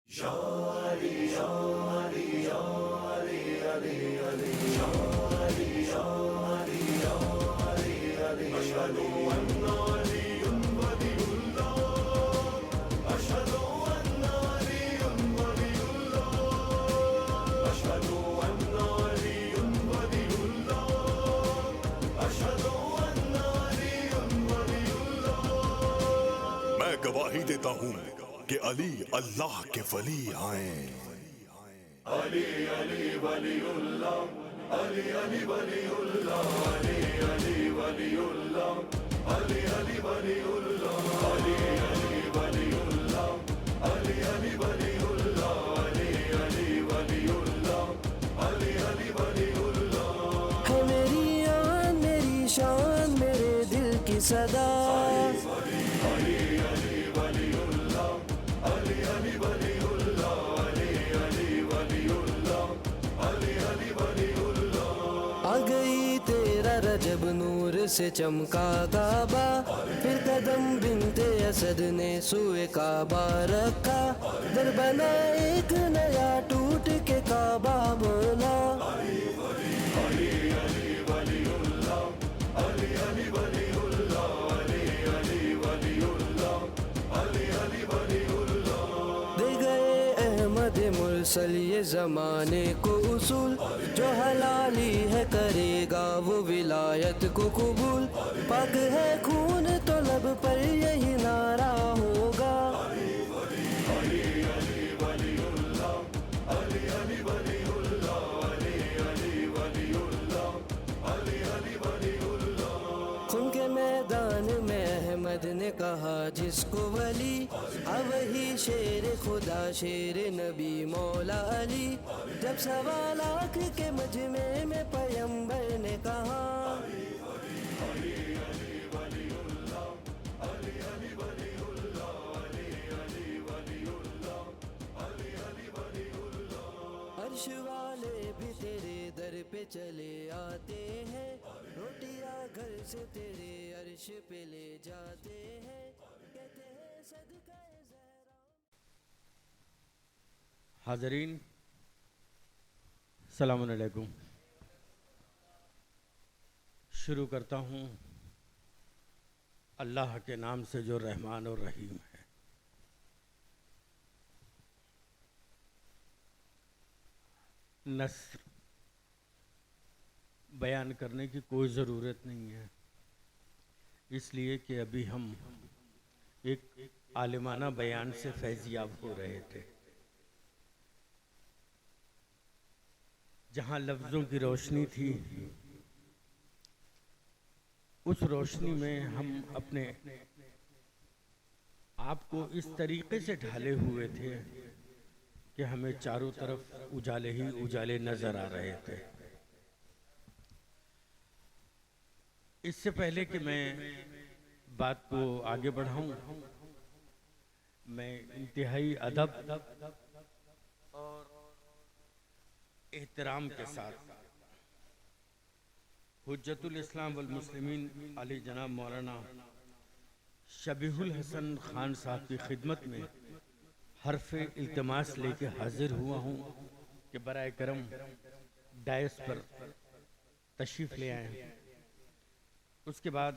मैं गवाही देता हूँ कि अली अल्लाह के वली आए। अली अली वलीउल्लाह, अली अली वलीउल्लाह, अली अली वलीउल्लाह, अली अली वलीउल्लाह, अली अली वलीउल्लाह, अली अली वलीउल्लाह, अली अली वलीउल्लाह, अली अली वलीउल्लाह। है मेरी आन मेरी शान मेरे दिल की सदा। अली अली वलीउल्लाह, अली अली वलीउल्लाह, अली अली वलीउल्लाह, अली अली वलीउल्लाह। आ गई तेरा रजब नूर से चमका काबा, फिर कदम बिनते असद ने सुए काबा रखा। दर बना एक नया टूट के काबा बोला। अली अली वलीउल्लाह, अली अली वलीउल्लाह, अली अली वलीउल्लाह, अली अली वलीउल्लाह। दे गए अहमद मुरसल ये जमाने को उसूल, जो हलाली है करेगा वो विलायत को कबूल। पाक है खून तो लब पर यही नारा होगा। अली अली वलीउल्लाह, अली अली वलीउल्लाह, अली अली वलीउल्लाह, अली अली वलीउल्लाह। खून के मैदान में अहमद ने कहा जिसको वली, अब वही शेर खुदा शेर नबी मौला अली। जब 1.25 लाख के मजमे में पैगंबर ने कहा। अली अली वलीउल्लाह, अली अली वलीउल्लाह, अली अली वलीउल्लाह, अली अली वलीउल्लाह। अर्श वाले भी तेरे दर पे चले आते हैं, रोटियां घर से तेरे अर्श पे ले जाते हैं। कहते हैं सदका ज़हरा। हाज़रीन सलाम अलैकुम। शुरू करता हूँ अल्लाह के नाम से जो रहमान और रहीम है। नस्र बयान करने की कोई ज़रूरत नहीं है, इसलिए कि अभी हम एक आलिमाना बयान से फैज़याब हो रहे थे, जहाँ लफ्ज़ों की रोशनी थी। उस रोशनी में हम अपने आप को इस तरीके से ढाले हुए थे कि हमें चारों तरफ उजाले ही उजाले नजर आ रहे थे। इससे पहले कि मैं बात को आगे बढ़ाऊं, मैं इंतहाई अदब और एहतराम के साथ हुज्जतुल इस्लाम वल मुस्लिमीन अली जनाब मौलाना शबीहुल हसन खान साहब की खिदमत में हर्फ इल्तिमास लेके हाजिर हुआ हूँ कि बराए करम डायस पर तशरीफ़ ले आए। उसके बाद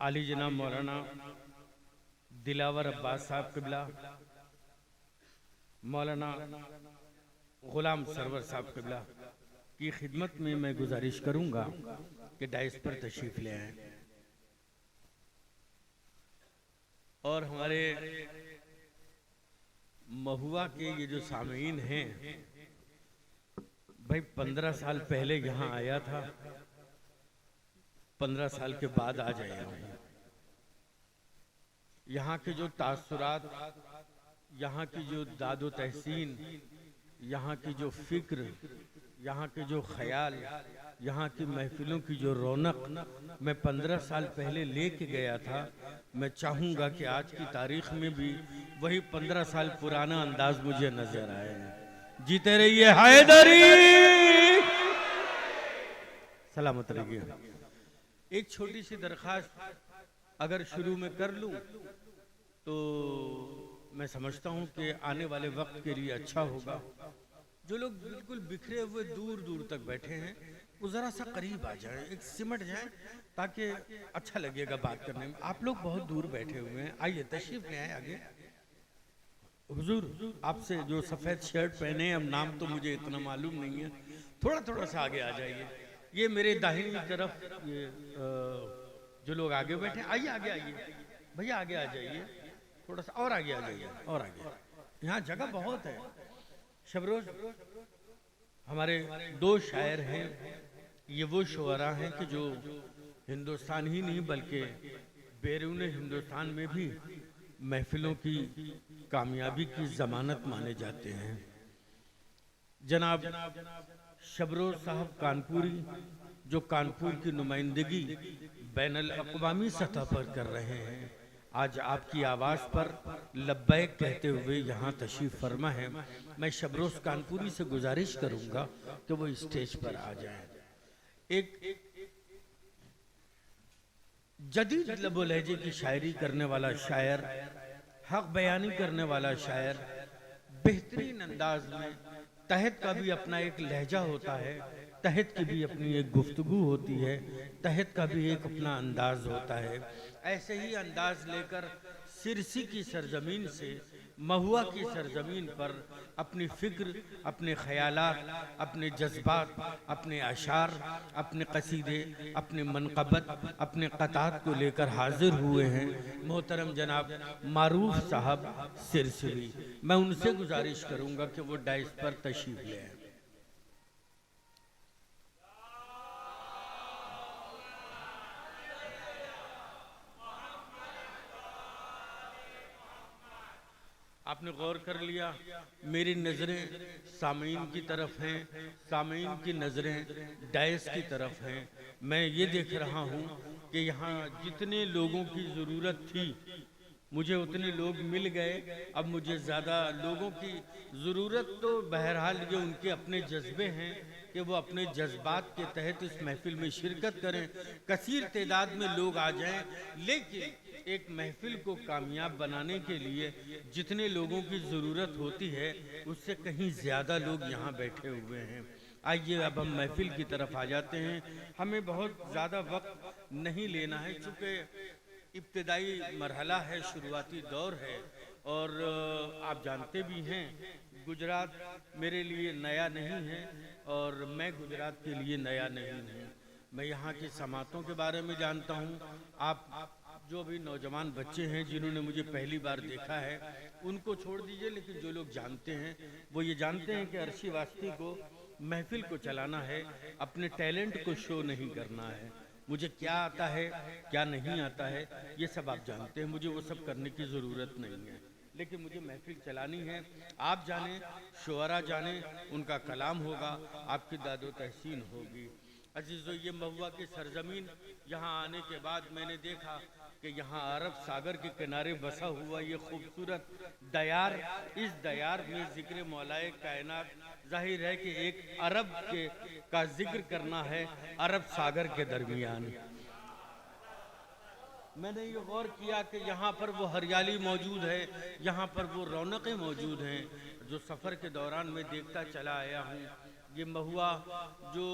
अली जनाब मौलाना दिलावर अब्बास साहब क़िबला, मौलाना गुलाम सरवर साहब क़िबला की खिदमत में मैं गुजारिश करूँगा कि डायस पर तशरीफ़ ले आएँ। और हमारे महुआ के ये जो सामीन हैं, भाई 15 साल पहले यहाँ आया था, 15 साल के बाद आज आया हूँ। यहाँ के जो तासुरात, यहाँ की जो दादो तहसीन, यहाँ की जो फिक्र, यहाँ के जो ख्याल, यहाँ की महफिलों की जो रौनक मैं 15 साल पहले लेके गया था, मैं चाहूँगा कि आज की तारीख में भी वही 15 साल पुराना अंदाज मुझे नजर आए। जीते रहिए हैदरी, सलामत रहिए। एक छोटी सी दरख्वास्त अगर शुरू में कर लूँ तो मैं समझता हूँ कि आने वाले वक्त के लिए अच्छा होगा। जो लोग बिल्कुल बिखरे हुए दूर दूर तक बैठे हैं वो ज़रा सा करीब आ जाएं, एक सिमट जाएं, ताकि अच्छा लगेगा बात करने में। आप लोग बहुत दूर बैठे हुए हैं, आइए तशरीफ ले आए आगे। हुजूर, आपसे जो सफ़ेद शर्ट पहने हैं, अब नाम तो मुझे इतना मालूम नहीं है, थोड़ा थोड़ा सा आगे आ जाइए। ये मेरे दाहिनी तरफ ये जो लोग आगे बैठे, आइए आगे आइए भैया, आगे आ जाइए, थोड़ा सा और आगे आ जाइए, और आगे। यहाँ जगह बहुत है। शबरोज, हमारे दो शायर हैं, ये वो शुअरा हैं कि जो हिंदुस्तान ही नहीं बल्कि बैरून हिंदुस्तान में भी महफिलों की कामयाबी की जमानत माने जाते हैं। जनाब शबरोज साहब कानपुरी, जो कानपुर की नुमाइंदगी बैनुल अक़वामी सतह पर कर रहे हैं, आज आपकी आवाज़ पर लब्बैक कहते हुए यहाँ तशरीफ़ फरमा है। मैं शबरोज कानपुरी से गुजारिश करूँगा कि वो स्टेज पर आ जाएं। एक जदीद लबो लहजे की शायरी करने वाला शायर, हक बयानी करने वाला शायर, बेहतरीन अंदाज में, तहत का भी अपना एक लहजा होता है, तहत की भी अपनी एक गुफ्तगू होती है, तहत का भी एक अपना अंदाज होता है। ऐसे ही अंदाज लेकर सिरसी की सरजमीन से महुआ की सरजमीन पर अपनी फ़िक्र, अपने ख़यालात, अपने जज्बात, अपने अशार, अपने कसीदे, अपने मनक़बत, अपने क़तात को लेकर हाजिर हुए हैं मोहतरम जनाब मारूफ साहब सिरसवी। मैं उनसे गुजारिश करूँगा कि वो डाइस पर तशरीफ़ ले आएं। आपने गौर कर लिया, मेरी नज़रें सामीन की तरफ हैं, सामीन की नज़रें डायस की तरफ हैं। मैं ये देख रहा हूँ कि यहाँ जितने लोगों की ज़रूरत थी मुझे उतने लोग मिल गए। अब मुझे ज़्यादा लोगों की ज़रूरत तो बहरहाल ये उनके अपने जज्बे हैं कि वो अपने जज्बात के तहत इस महफिल में शिरकत करें, कसीर तादाद में लोग आ जाएं, लेकिन एक महफिल को कामयाब बनाने के लिए जितने लोगों की ज़रूरत होती है उससे कहीं ज़्यादा लोग यहाँ बैठे हुए हैं। आइए अब हम महफिल की तरफ आ जाते हैं। हमें बहुत ज़्यादा वक्त नहीं लेना है, चूँकि इब्तिदाई मरहला है, शुरुआती दौर है, और आप जानते भी हैं गुजरात मेरे लिए नया नहीं है और मैं गुजरात के लिए नया नहीं हूँ। मैं यहाँ की समातों के बारे में जानता हूँ। आप जो भी नौजवान बच्चे हैं जिन्होंने मुझे पहली बार देखा है उनको छोड़ दीजिए, लेकिन जो लोग जानते हैं वो ये जानते हैं कि अरशी वास्ती को महफिल को चलाना है, अपने टैलेंट को शो नहीं करना है। मुझे क्या आता है क्या नहीं आता है ये सब आप जानते हैं, मुझे वो सब करने की ज़रूरत नहीं है, लेकिन मुझे महफिल चलानी है। आप जाने, शुअरा जाने, उनका कलाम होगा, आपकी दादो तहसीन होगी। अजीज़ो, ये महुआ की सरजमीन, यहाँ आने के बाद मैंने देखा कि यहाँ अरब सागर के किनारे बसा हुआ ये खूबसूरत दयार, इस दयार में ज़िक्र मौलाए कायनात, जाहिर है कि एक अरब के का जिक्र करना है अरब सागर के दरमियान। मैंने ये गौर किया कि यहाँ पर वो हरियाली मौजूद है, यहाँ पर वो रौनकें मौजूद हैं जो सफ़र के दौरान मैं देखता चला आया हूँ। ये महुआ जो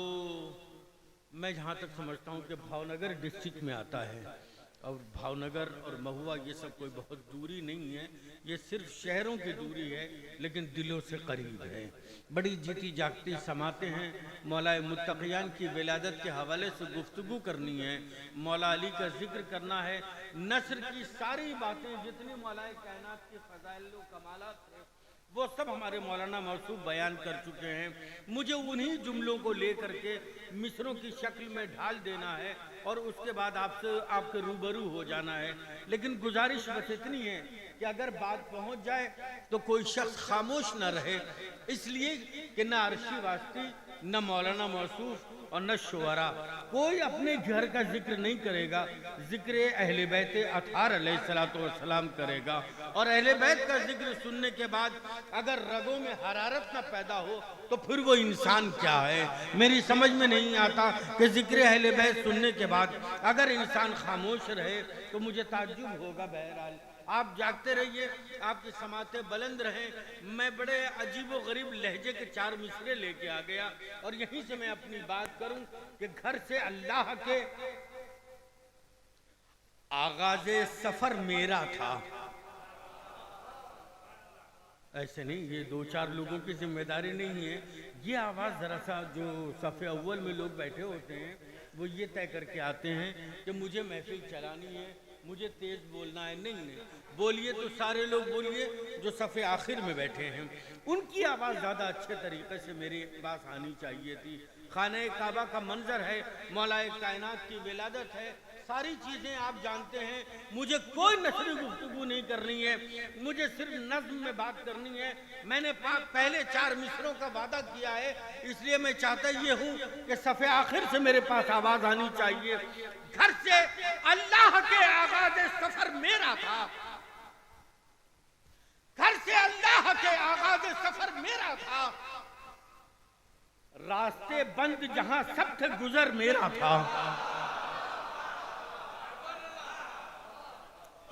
मैं जहाँ तक समझता हूँ कि भावनगर डिस्ट्रिक्ट में आता है, और भावनगर और महुआ ये सब कोई बहुत दूरी नहीं है, ये सिर्फ शहरों की दूरी है, लेकिन दिलों से करीब है। बड़ी जीती जागती समाते हैं। मौला मुत्तक़ियान की विलादत के हवाले से गुफ्तगू करनी है, मौला अली का जिक्र करना है, नस्र की सारी बातें जितनी मौला कायनात की फ़ज़ाइल व कमालात थे वो सब हमारे मौलाना मौसूफ बयान कर चुके हैं। मुझे उन्हीं जुमलों को लेकर के मिसरों की शक्ल में ढाल देना है और उसके बाद आपके रूबरू हो जाना है। लेकिन गुजारिश बस इतनी है कि अगर बात पहुंच जाए तो कोई शख्स खामोश न रहे, इसलिए कि न अरशी वास्ती, न मौलाना मौसूफ और न शुअरा कोई अपने घर का जिक्र नहीं करेगा, जिक्र अहले बैत अतार अलैहिस्सलातु वस्सलाम करेगा। और अहले बैत का जिक्र सुनने के बाद अगर रगों में हरारत न पैदा हो तो फिर वो इंसान क्या है। मेरी समझ में नहीं आता कि जिक्र अहले बैत सुनने के बाद अगर इंसान खामोश रहे तो मुझे ताज्जुब होगा बहरहाल आप जागते रहिए, आपकी समातें बुलंद रहें। मैं बड़े अजीबो गरीब लहजे के 4 मिसरे लेके आ गया और यहीं से मैं अपनी बात करूं कि घर से अल्लाह के आगाज़े सफर मेरा था। ऐसे नहीं, ये 2-4 लोगों की जिम्मेदारी नहीं है। ये आवाज़ ज़रा सा जो सफ़े अव्वल में लोग बैठे होते हैं वो ये तय करके आते हैं कि मुझे महफिल चलानी है, मुझे तेज़ बोलना है। नहीं नहीं, बोलिए तो सारे लोग बोलिए जो सफ़े आखिर में बैठे हैं। उनकी आवाज़ ज़्यादा अच्छे तरीके से मेरे पास आनी चाहिए थी। खाने काबा का मंजर है, मौलाए कायनात की विलादत है, सारी चीज़ें आप जानते हैं। मुझे कोई नस्री गुफ्तगू नहीं करनी है, मुझे सिर्फ नज्म में बात करनी है। मैंने पहले 4 मिसरों का वादा किया है, इसलिए मैं चाहता ये हूँ कि सफ़े आखिर से मेरे पास आवाज़ आनी चाहिए। घर से अल्लाह के आगाज़ सफ़र मेरा था, घर से अल्लाह के आगाज़ सफ़र मेरा था। रास्ते बंद जहां सब थे गुजर मेरा था।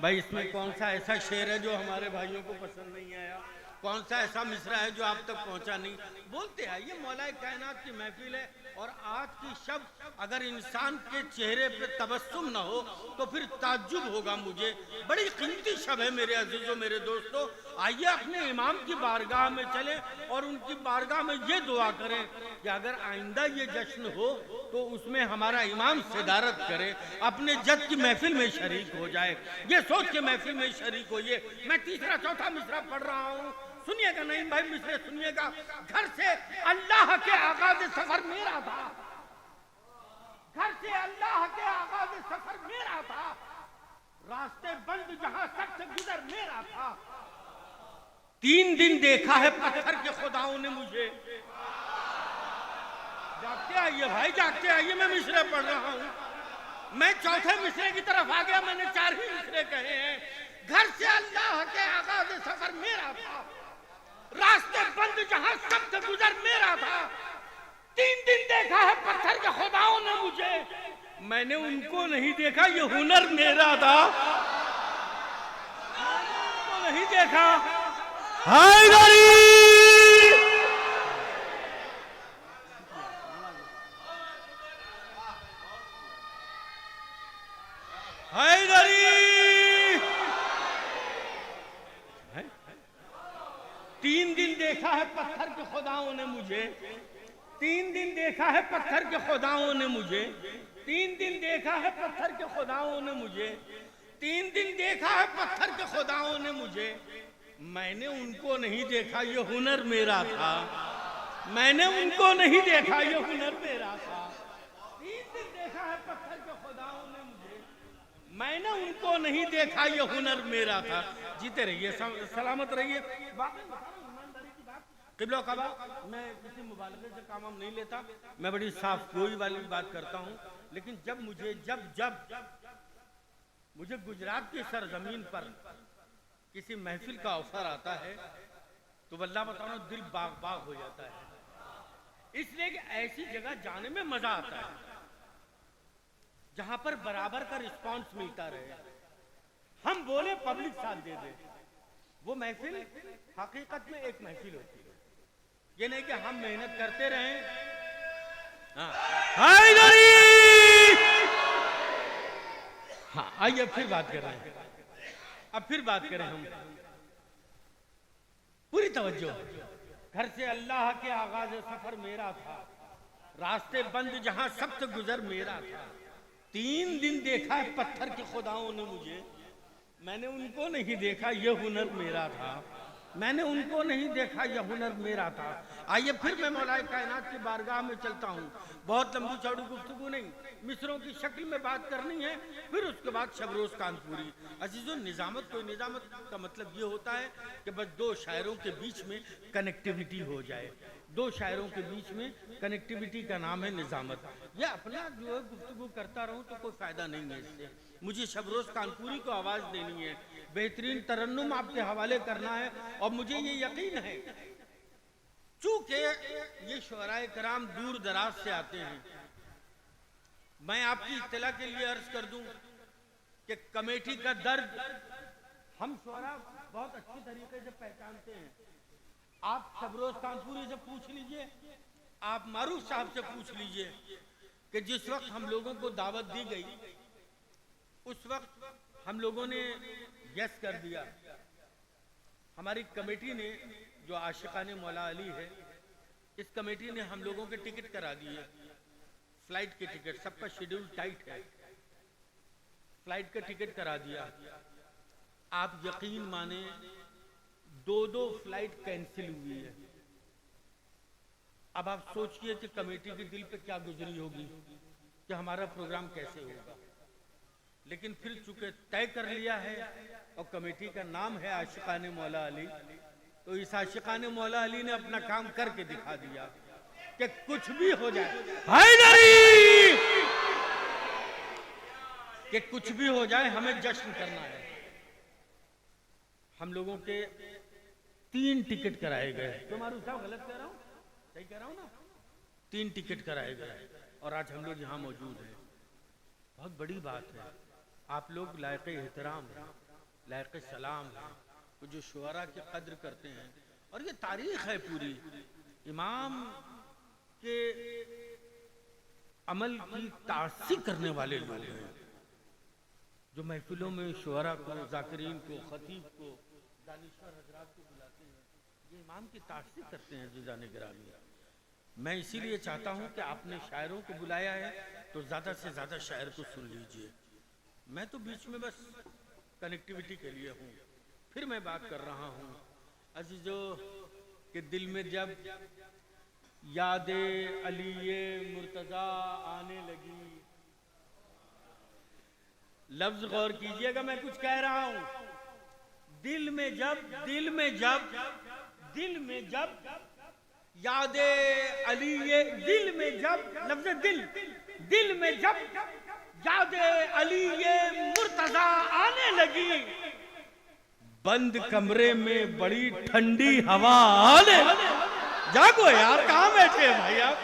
भाई इसमें कौन सा ऐसा शेर है जो हमारे भाइयों को पसंद नहीं आया? कौन सा ऐसा मिसरा है जो आप तक पहुंचा नहीं? बोलते हैं ये मौलाए कायनात की महफिल है और आज की शब अगर इंसान के चेहरे पे तबस्सुम ना हो तो फिर ताज्जुब होगा मुझे। बड़ी कीमती शब है मेरे अजीजों, मेरे दोस्तों। आइए अपने इमाम की बारगाह में चलें और उनकी बारगाह में ये दुआ करें कि अगर आइंदा ये जश्न हो तो उसमें हमारा इमाम सदारत करे, अपने जद की महफिल में शरीक हो जाए। ये सोच के महफिल में शरीक होइए। मैं 3-4 मिसरा पढ़ रहा हूँ, सुनिएगा। नहीं भाई मिसरे सुनिएगा। घर से अल्लाह के आगाज़ सफर मेरा था, घर से अल्लाह के आगाज़ सफर मेरा था। रास्ते बंद जहां सख्त गुजर मेरा था। 3 दिन देखा है पत्थर के खुदाओं ने मुझे। जागते आइए भाई, जागते आइए। मैं मिसरे पढ़ रहा हूं, मैं 4थे मिसरे की तरफ आ गया। मैंने 4 ही मिसरे कहे हैं। घर से अल्लाह के आगाज़ सफर मेरा था, रास्ते बंद जहां सख्त गुजर मेरा था। 3 दिन देखा है पत्थर के खुदाओं ने मुझे, मैंने उनको नहीं देखा, ये हुनर मेरा था। उनको नहीं देखा। हैदरी हैदरी 3 दिन देखा है पत्थर के खुदाओं ने मुझे, 3 दिन देखा है पत्थर के खुदाओं ने मुझे, 3 दिन देखा है पत्थर के खुदाओं ने मुझे, 3 दिन देखा है पत्थर के खुदाओं ने मुझे, मैंने उनको नहीं देखा, ये हुनर मेरा था। मैंने उनको नहीं देखा, ये हुनर मेरा था। 3 दिन देखा है पत्थर के खुदाओं ने मुझे, मैंने उनको नहीं देखा, ये हुनर मेरा था। जीते रहिए, सलामत रहिए। क़िबला काबा, मैं किसी मुबालगे से काम नहीं लेता, मैं बड़ी साफ गोई वाली बात करता हूँ। लेकिन जब मुझे गुजरात की सरजमीन पर किसी महफिल का अवसर आता है तो वल्लाह बताओ दिल बाग बाग हो जाता है। इसलिए कि ऐसी जगह जाने में मजा आता है जहां पर बराबर का रिस्पांस मिलता रहे। हम बोले पब्लिक साथ दे दे, वो महफिल हकीकत में एक महफिल होती है। ये नहीं कि हम मेहनत करते रहें। हाँ आइए फिर बात कर रहे हैं, अब फिर बात करें हम। पूरी तवज्जो। घर से अल्लाह के आगाज़ सफर मेरा था, रास्ते बंद जहां सख्त गुजर मेरा था। 3 दिन देखा है पत्थर के खुदाओं ने मुझे, मैंने उनको नहीं देखा, ये हुनर मेरा था। मैंने उनको नहीं देखा, यह हुनर मेरा था। आइए फिर मैं मौलाए कायनात की बारगाह में चलता हूँ। बहुत लंबी चौड़ी गुफ्तगू नहीं, मिसरों की शक्ल में बात करनी है, फिर उसके बाद शबरोज कानपुरी। अजीजों, निजामत कोई निजामत का मतलब ये होता है कि बस 2 शायरों के बीच में कनेक्टिविटी हो जाए। 2 शायरों के बीच में कनेक्टिविटी का नाम है निजामत। यह अपना जो है गुफ्तगू करता रहूँ तो कोई फ़ायदा नहीं है इससे। मुझे शबरोज कानपुरी को आवाज़ देनी है, बेहतरीन तरन्नुम आपके हवाले करना है। और मुझे ये यकीन है चूंकि ये शुअराए कराम दूर दराज से आते हैं, मैं आपकी इत्तला के लिए अर्ज कर दूं कि कमेटी का दर्द हम शुरा बहुत अच्छी तरीके से पहचानते हैं। आप शबरोज कानपुरी से पूछ लीजिए, आप मारूफ साहब से पूछ लीजिए कि जिस वक्त हम लोगों को दावत दी गई उस वक्त हम लोगों ने यस कर दिया। हमारी कमेटी ने, जो आशिकाने मौला अली है, इस कमेटी ने हम लोगों के टिकट करा दिए, फ्लाइट के टिकट, सबका शेड्यूल टाइट है, फ्लाइट का टिकट करा दिया। आप यकीन माने 2 फ्लाइट कैंसिल हुई है। अब आप सोचिए कि कमेटी के दिल पे क्या गुजरी होगी कि हमारा प्रोग्राम कैसे होगा। लेकिन फिर चूंकि तय कर लिया है और कमेटी का नाम है आशिकाने मौला अली, तो इस आशिकाने मौला अली ने अपना काम करके दिखा दिया कि कुछ भी हो जाए, हैदरी, कि कुछ भी हो जाए हमें जश्न करना है। हम लोगों के 3 टिकट कराए गए। तुम्हारू साहब गलत कह रहा हूं, सही कह रहा हूं ना? 3 टिकट कराए गए और आज हम लोग यहाँ मौजूद हैं। बहुत बड़ी बात है। आप लोग लायक एहतराम हैं, लायक सलाम हैं, जो शुअरा की कद्र करते हैं। और ये तारीख है पूरी, इमाम के अमल की तासीर करने वाले लोग हैं, जो महफिलों में शुअरा को, जाकिरीन को, खतीब को, दानिश्वर हजरात को बुलाते हैं, ये इमाम की तासीर करते हैं। जुजाने गिरामी, मैं इसीलिए चाहता हूँ कि आपने शायरों को बुलाया है तो ज़्यादा से ज़्यादा शायर को सुन लीजिए। मैं तो बीच में बस कनेक्टिविटी के लिए हूँ। फिर मैं बात कर रहा हूँ अजीजो कि दिल में जब यादे अली मुर्तजा आने लगी। लफ्ज गौर कीजिएगा, मैं कुछ कह रहा हूँ। दिल में जब यादे अली, दिल में जब, लफ्ज दिल में जब यादे अली मुर्तजा आने लगी, बंद कमरे में बड़ी ठंडी हवा आने। जागो यार, कहाँ बैठे भाई आप?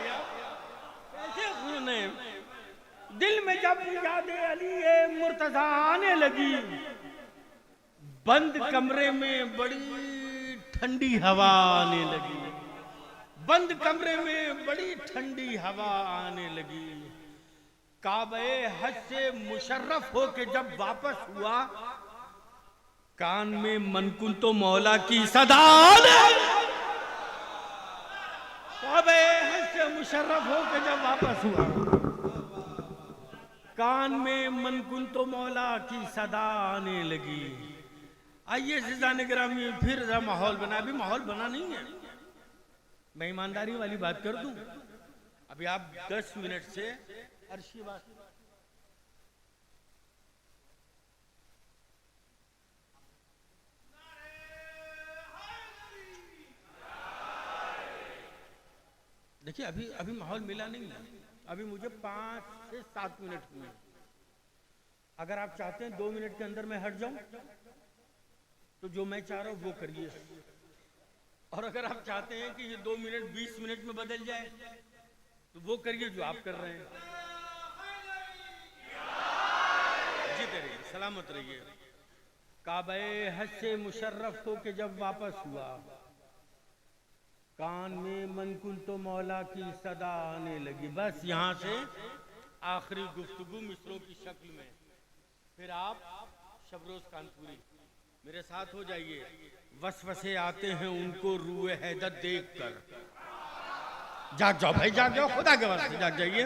कैसे सुने? दिल में जब याद अली मुर्तजा आने लगी, बंद कमरे में बड़ी ठंडी हवा आने लगी, बंद कमरे में बड़ी ठंडी हवा आने लगी। काबे हज से मुशर्रफ होके जब वापस हुआ, कान में मनकुन तो मौला की सदा आने। काबे हज से मुशर्रफ होके जब वापस हुआ, कान में मनकुन तो मौला की सदा आने लगी। आइए सिजाने गिरामी, फिर जरा माहौल बना। अभी माहौल बना नहीं है। मैं ईमानदारी वाली बात कर दूं, अभी आप 10 मिनट से अर्शी बात। देखिए अभी माहौल मिला नहीं है। अभी मुझे 5 से 7 मिनट हुए। अगर आप चाहते हैं 2 मिनट के अंदर मैं हट जाऊं तो जो मैं चाह रहा हूं वो करिए, और अगर आप चाहते हैं कि ये 2 मिनट 20 मिनट में बदल जाए तो वो करिए जो आप कर रहे हैं। जीते रहिए, सलामत रहिए। काबे हज से मुशर्रफ हो के जब वापस हुआ, कान में मनकुन तो मौला की सदा आने लगी। बस यहाँ से आखिरी गुफ्तगू मिसरों की शक्ल में। फिर आप शबरोज कानपुरी मेरे साथ हो जाइए। वसवसे आते हैं उनको रूए हैदर देख कर। जाग जाओ भाई, जाग जाओ, खुदा के वास्ते जाग जाइए।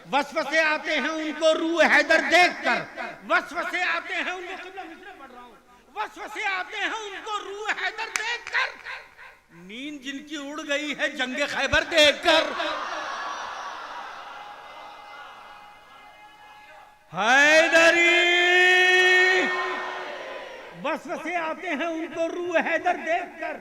वसवसे आते हैं उनको रूए हैदर देख कर, वसवसे आते हैं उनको, पढ़ रहा हूँ, वसवसे आते हैं उनको रूए हैदर देख कर, नींद जिनकी उड़ गई है जंगे खैबर देखकर। हैदरी वसवसे आते हैं उनको रूह हैदर देखकर,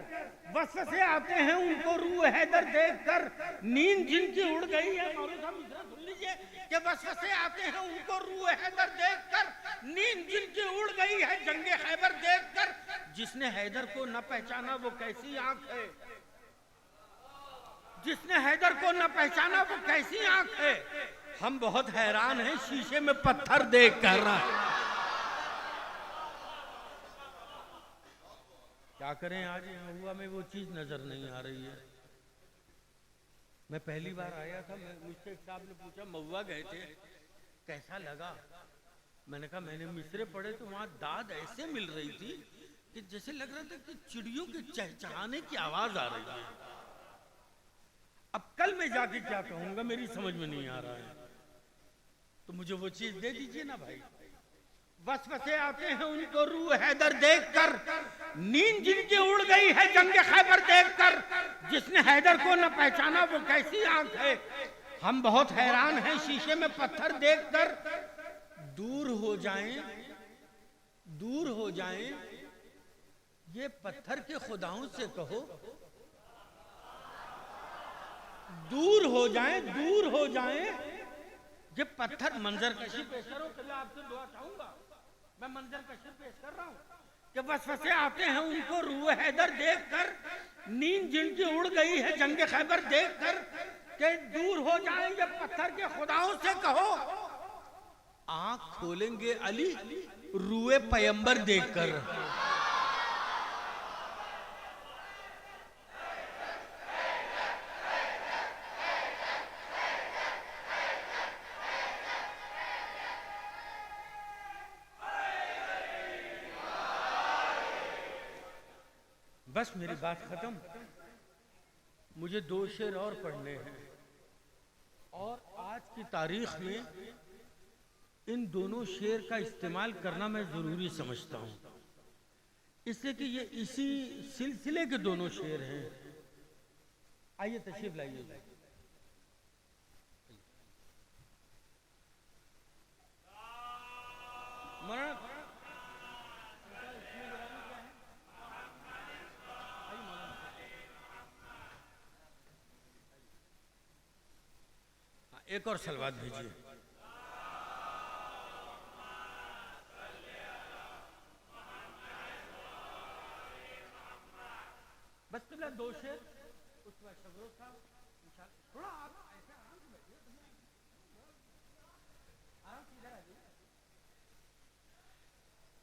वसवसे आते हैं उनको रूह हैदर देखकर, नींद जिनकी उड़ गई है। सुन लीजिए कि वसवसे आते हैं उनको रूह हैदर देखकर, नींद जिनकी उड़ गई है जंगे खैबर देखकर। जिसने हैदर को न पहचाना वो कैसी आंख है, जिसने हैदर को न पहचाना वो कैसी आंख है। हम बहुत हैरान हैं शीशे में पत्थर देख कर। क्या करें, आज हुआ में वो चीज नजर नहीं आ रही है। मैं पहली बार आया था, मुझसे एक साहब ने पूछा महुआ गए थे कैसा लगा। मैंने कहा मैंने मिसरे पढ़े तो वहां दाद ऐसे मिल रही थी कि जैसे लग रहा था कि चिड़ियों के चहचहाने की आवाज आ रही है। अब कल मैं जाके क्या कहूंगा मेरी समझ में नहीं आ रहा है, तो मुझे वो चीज दे दीजिए ना भाई। वसवसे आते हैं उनको रूह हैदर देखकर, नींद जिनकी उड़ गई है जंग खैबर देखकर, जिसने हैदर को न पहचाना वो कैसी आंख है। हम बहुत हैरान हैं शीशे में पत्थर देखकर, दूर हो जाएं, दूर हो जाएं ये पत्थर के खुदाओं से कहो, दूर हो जाएं, दूर हो जाएं ये पत्थर। मंजर कशी पेश करो, मैं आपसे दुआ चाहूंगा, मैं मंजर कशी पेश कर रहा हूं कि वसवसे आते हैं उनको रूह हैदर देखकर, नींद जिनकी उड़ गई है जंग खैबर देखकर, कि दूर हो जाएं ये पत्थर के खुदाओं से कहो, आंख खोलेंगे अली रूए पैगंबर देखकर। बस मेरी बात खत्म, मुझे 2 शेर और पढ़ने हैं, और आज की तारीख में इन दोनों शेर का इस्तेमाल करना मैं जरूरी समझता हूं, इसलिए कि ये इसी सिलसिले के दोनों शेर हैं। आइए तशरीफ लाइए। एक और सलवात भेजिए। बस तुमने 2 शेर उसके बाद शबरों था थोड़ा आप ऐसे आराम से बैठिए, आराम से इधर आइए।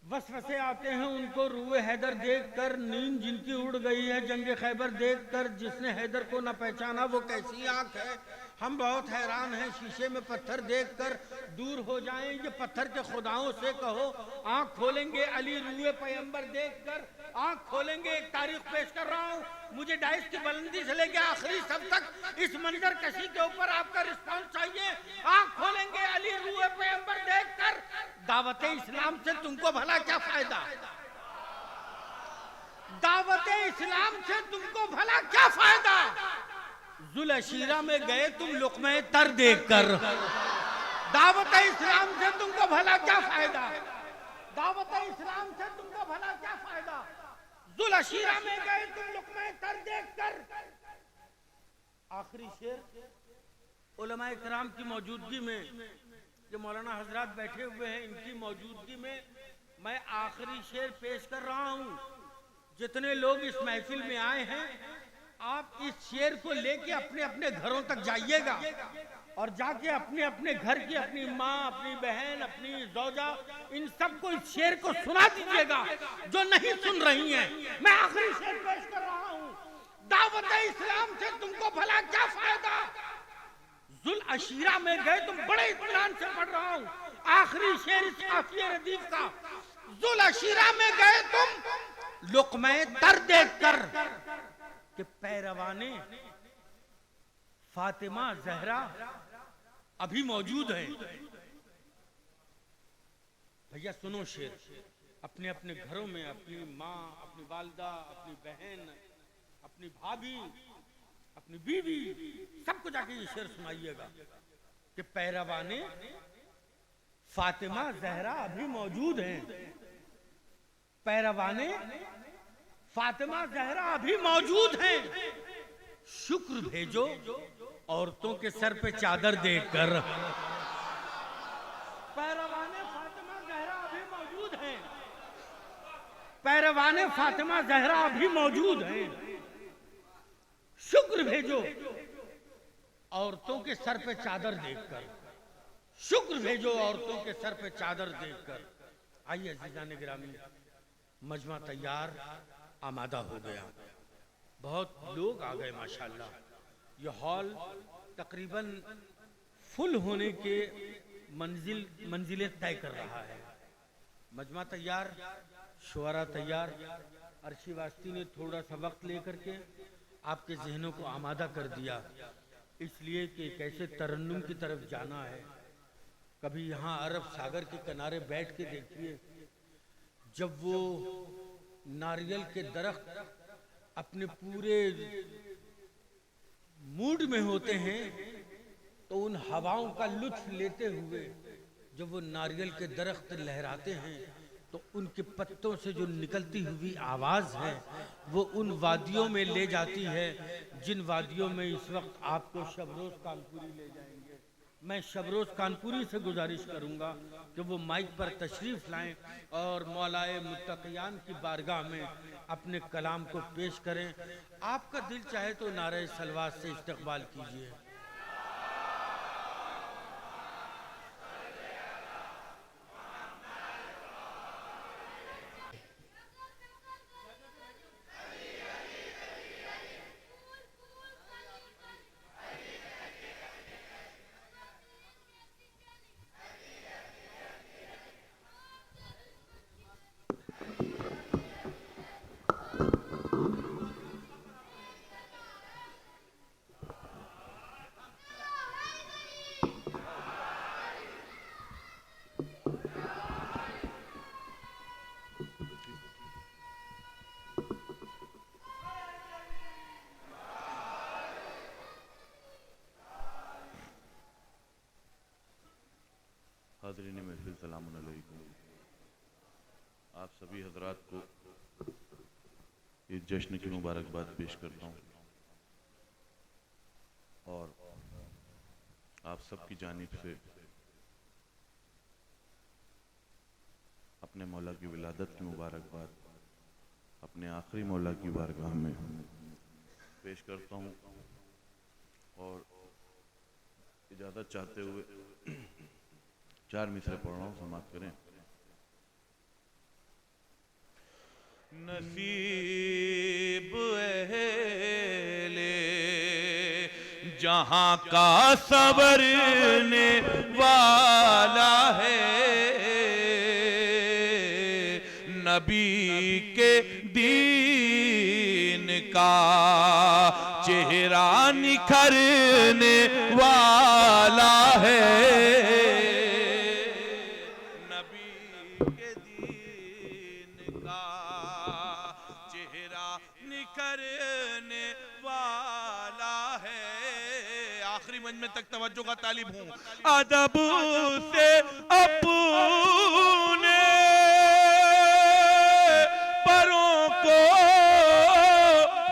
वसवसे आते हैं उनको रूए हैदर देखकर, नींद जिनकी उड़ गई है जंग खैबर देखकर, जिसने हैदर को न पहचाना वो कैसी आंख है। हम बहुत हैरान हैं शीशे में पत्थर देखकर, दूर हो जाएं ये पत्थर के खुदाओं से कहो, आंख खोलेंगे अली रूए पैगंबर देखकर, आंख खोलेंगे। एक तारीख पेश कर रहा हूँ, मुझे डाइस की बुलंदी से लेके आखिरी सब तक इस मंजर कशी के ऊपर आपका रिस्पॉन्स चाहिए। आंख खोलेंगे अली रूए पैगंबर देखकर, दावत इस्लाम से तुमको भला क्या फायदा, दावत इस्लाम से तुमको भला क्या फायदा। जुल अशीरा में गए तुम लुक़्मे तर देखकर, दावत इस्लाम से तुमको भला क्या फायदा, दावत इस्लाम से तुमको भला क्या फायदा। जुल अशीरा में गए तुम लुक़्मे तर देखकर। आखिरी शेर उलमाए किराम की मौजूदगी में, जो मौलाना हजरात बैठे हुए हैं इनकी मौजूदगी में मैं आखिरी शेर पेश कर रहा हूं। जितने लोग इस महफिल में आए हैं आप इस शेर को लेके अपने अपने घरों तक जाइएगा, और जाके अपने अपने घर की अपनी माँ, अपनी बहन, अपनी जौजा, इन सबको इस शेर को सुना दीजिएगा जो नहीं सुन रही हैं। मैं आखिरी शेर पेश कर रहा हूँ, दावत इस्लाम से तुमको भला क्या फायदा। जुल अशीरा में गए तुम, बड़े इत्मीनान से पढ़ रहा हूँ आखिरी शेर इस काफिये रदीफ का। जुल अशीरा में गए तुम लुक़्मे तर देखकर, कि पैरवाने फातिमा जहरा अभी मौजूद है। भैया सुनो शेर, अपने अपने घरों में अपनी माँ, अपनी वालदा, अपनी बहन, अपनी भाभी, अपनी बीवी, सबको जाके ये शेर सुनाइएगा कि पैरवाने फातिमा जहरा अभी मौजूद हैं, पैरवाने फातिमा जहरा अभी मौजूद हैं। शुक्र भेजो औरतों के सर पे चादर देखकर, पैरवाने फातिमा जहरा अभी मौजूद हैं, पैरवाने फातिमा जहरा अभी मौजूद हैं। शुक्र भेजो औरतों के सर पे चादर देखकर, शुक्र भेजो औरतों के सर पे चादर देखकर। आइए अज़ीज़ान गिरामी, मजमा तैयार, आमादा हो गया। बहुत लोग आ गए माशाल्लाह। ये हॉल तकरीबन फुल होने के मंजिलें तय कर रहा है। मजमा तैयार, शुअरा तैयार। अर्शी वास्ती ने थोड़ा सा वक्त लेकर के आपके जहनों को आमादा कर दिया, इसलिए कि कैसे तरन्नुम की तरफ जाना है। कभी यहाँ अरब सागर के किनारे बैठ के देखिए, जब वो नारियल के दरख्त अपने पूरे मूड में होते हैं तो उन हवाओं का लुत्फ लेते हुए जब वो नारियल के दरख्त लहराते हैं तो उनके पत्तों से जो निकलती हुई आवाज़ है वो उन वादियों में ले जाती है जिन वादियों में इस वक्त आपको शबरोज़ कानपुरी ले जाएंगे। मैं शबरोज़ कानपुरी से गुजारिश करूंगा कि वो माइक पर तशरीफ़ लाएं और मौलाए मुत्तक़ियान की बारगाह में अपने कलाम को पेश करें। आपका दिल चाहे तो नारे सलवात से इस्तक़बाल कीजिए। हाज़रीन महफ़िल सलाम अलैकुम। आप सभी हज़रात को इस जश्न की मुबारकबाद पेश करता हूँ और आप सबकी जानिब से अपने मौला की विलादत की मुबारकबाद अपने आखिरी मौला की बारगाह में पेश करता हूँ और इजाज़त चाहते हुए 4 मिसरे पढ़ रहा हूँ, समाप्त करें। नसीब अहले जहाँ का सवरने वाला है, नबी के दीन का चेहरा निखरने वाला है। में तक तवज्जो का तालिब हूँ। अदब से अपने परों को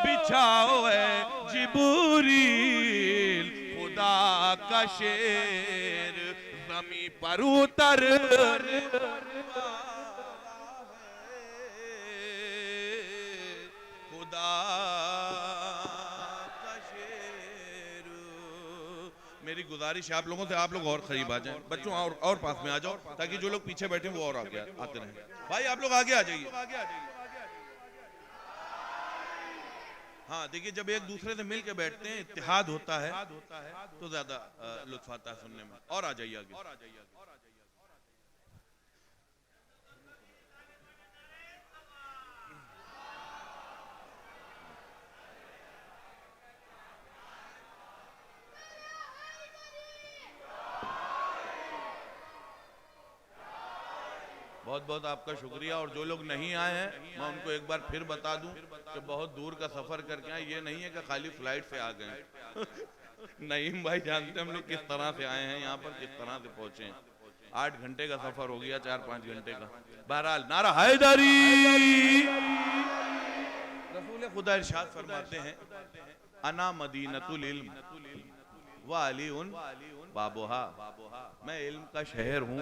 बिछाओ है जिब्रील, खुदा का शेर ज़मीं पर उतर खुदा। मेरी गुजारिश है आप लोगों से, आप लोग और करीब आ जाएं, बच्चों और पास में आ जाओ ताकि जो लोग पीछे बैठे वो और आगे आते रहें। भाई आप लोग आगे आ जाइए। हाँ देखिए, जब एक दूसरे से मिल के बैठते हैं, इत्तेहाद होता है तो ज्यादा लुत्फ आता है सुनने में। और आ जाइए आगे। बहुत बहुत आपका शुक्रिया। और जो लोग नहीं आए हैं मैं उनको एक बार फिर बता दूं कि बहुत दूर का सफर करके आए, ये नहीं है कि खाली फ्लाइट से आ गए। नईम भाई जानते हैं हम लोग किस तरह से आए हैं यहाँ पर, किस तरह से पहुंचे हैं। 8 घंटे का सफर हो गया, 4-5 घंटे का। बहरहाल नारा हैदरी। रसूल खुदा इरशाद फरमाते हैं, अना मदीनतुल इल्म व अली उन बाबुहा, मैं इल्म का शहर हूँ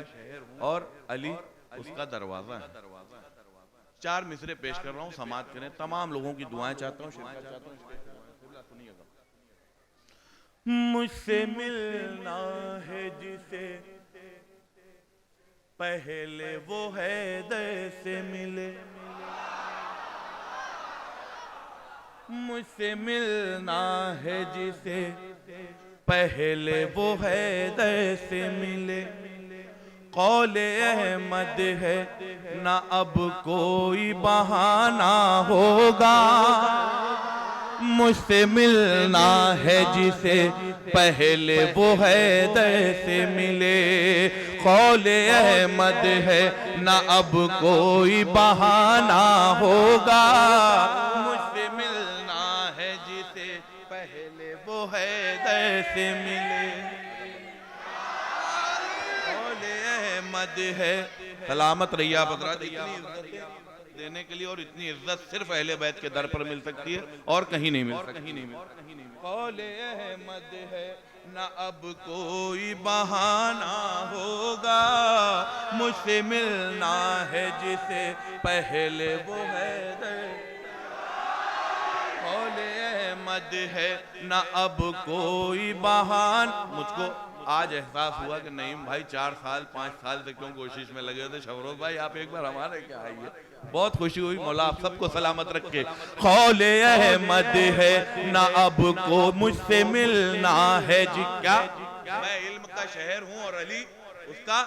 और अली उसका दरवाजा है। 4 मिसरे पेश कर रहा हूँ, समाप्त करें। तमाम लोगों की दुआएं चाहता हूँ, सुनिएगा। मुझसे मिलना है जिसे पहले वो हैदर से मिले, मुझसे मिलना है जिसे पहले वो हैदर से मिले, कौले अहमद है ना अब कोई बहाना होगा। मुझसे मिलना है जिसे पहले वो हैदर से मिले, कौले अहमद है ना अब कोई बहाना होगा। मुझसे मिलना है जिसे पहले वो हैदर से मिले, कौले अहमद है। सलामत रहिए आप हज़रात। इतनी इज्जत देने के लिए और इतनी इज्जत सिर्फ अहले बैत के दर पर मिल सकती है और कहीं नहीं मिल सकती। कौले अहमद है ना अब कोई बहाना होगा। मुझसे मिलना है जिसे पहले वो हैदर, कौले अहमद है ना अब कोई बहाना। मुझको आज एहसास हुआ कि नईम भाई 4 साल 5 साल से क्यों कोशिश में लगे थे। शबरोज भाई आप एक बार हमारे क्या आइए, बहुत खुशी हुई। मौला आप सबको सलामत रखे। कौले अहमद है ना अब को मुझसे मिलना है जी। क्या मैं इल्म का शहर हूँ और अली उसका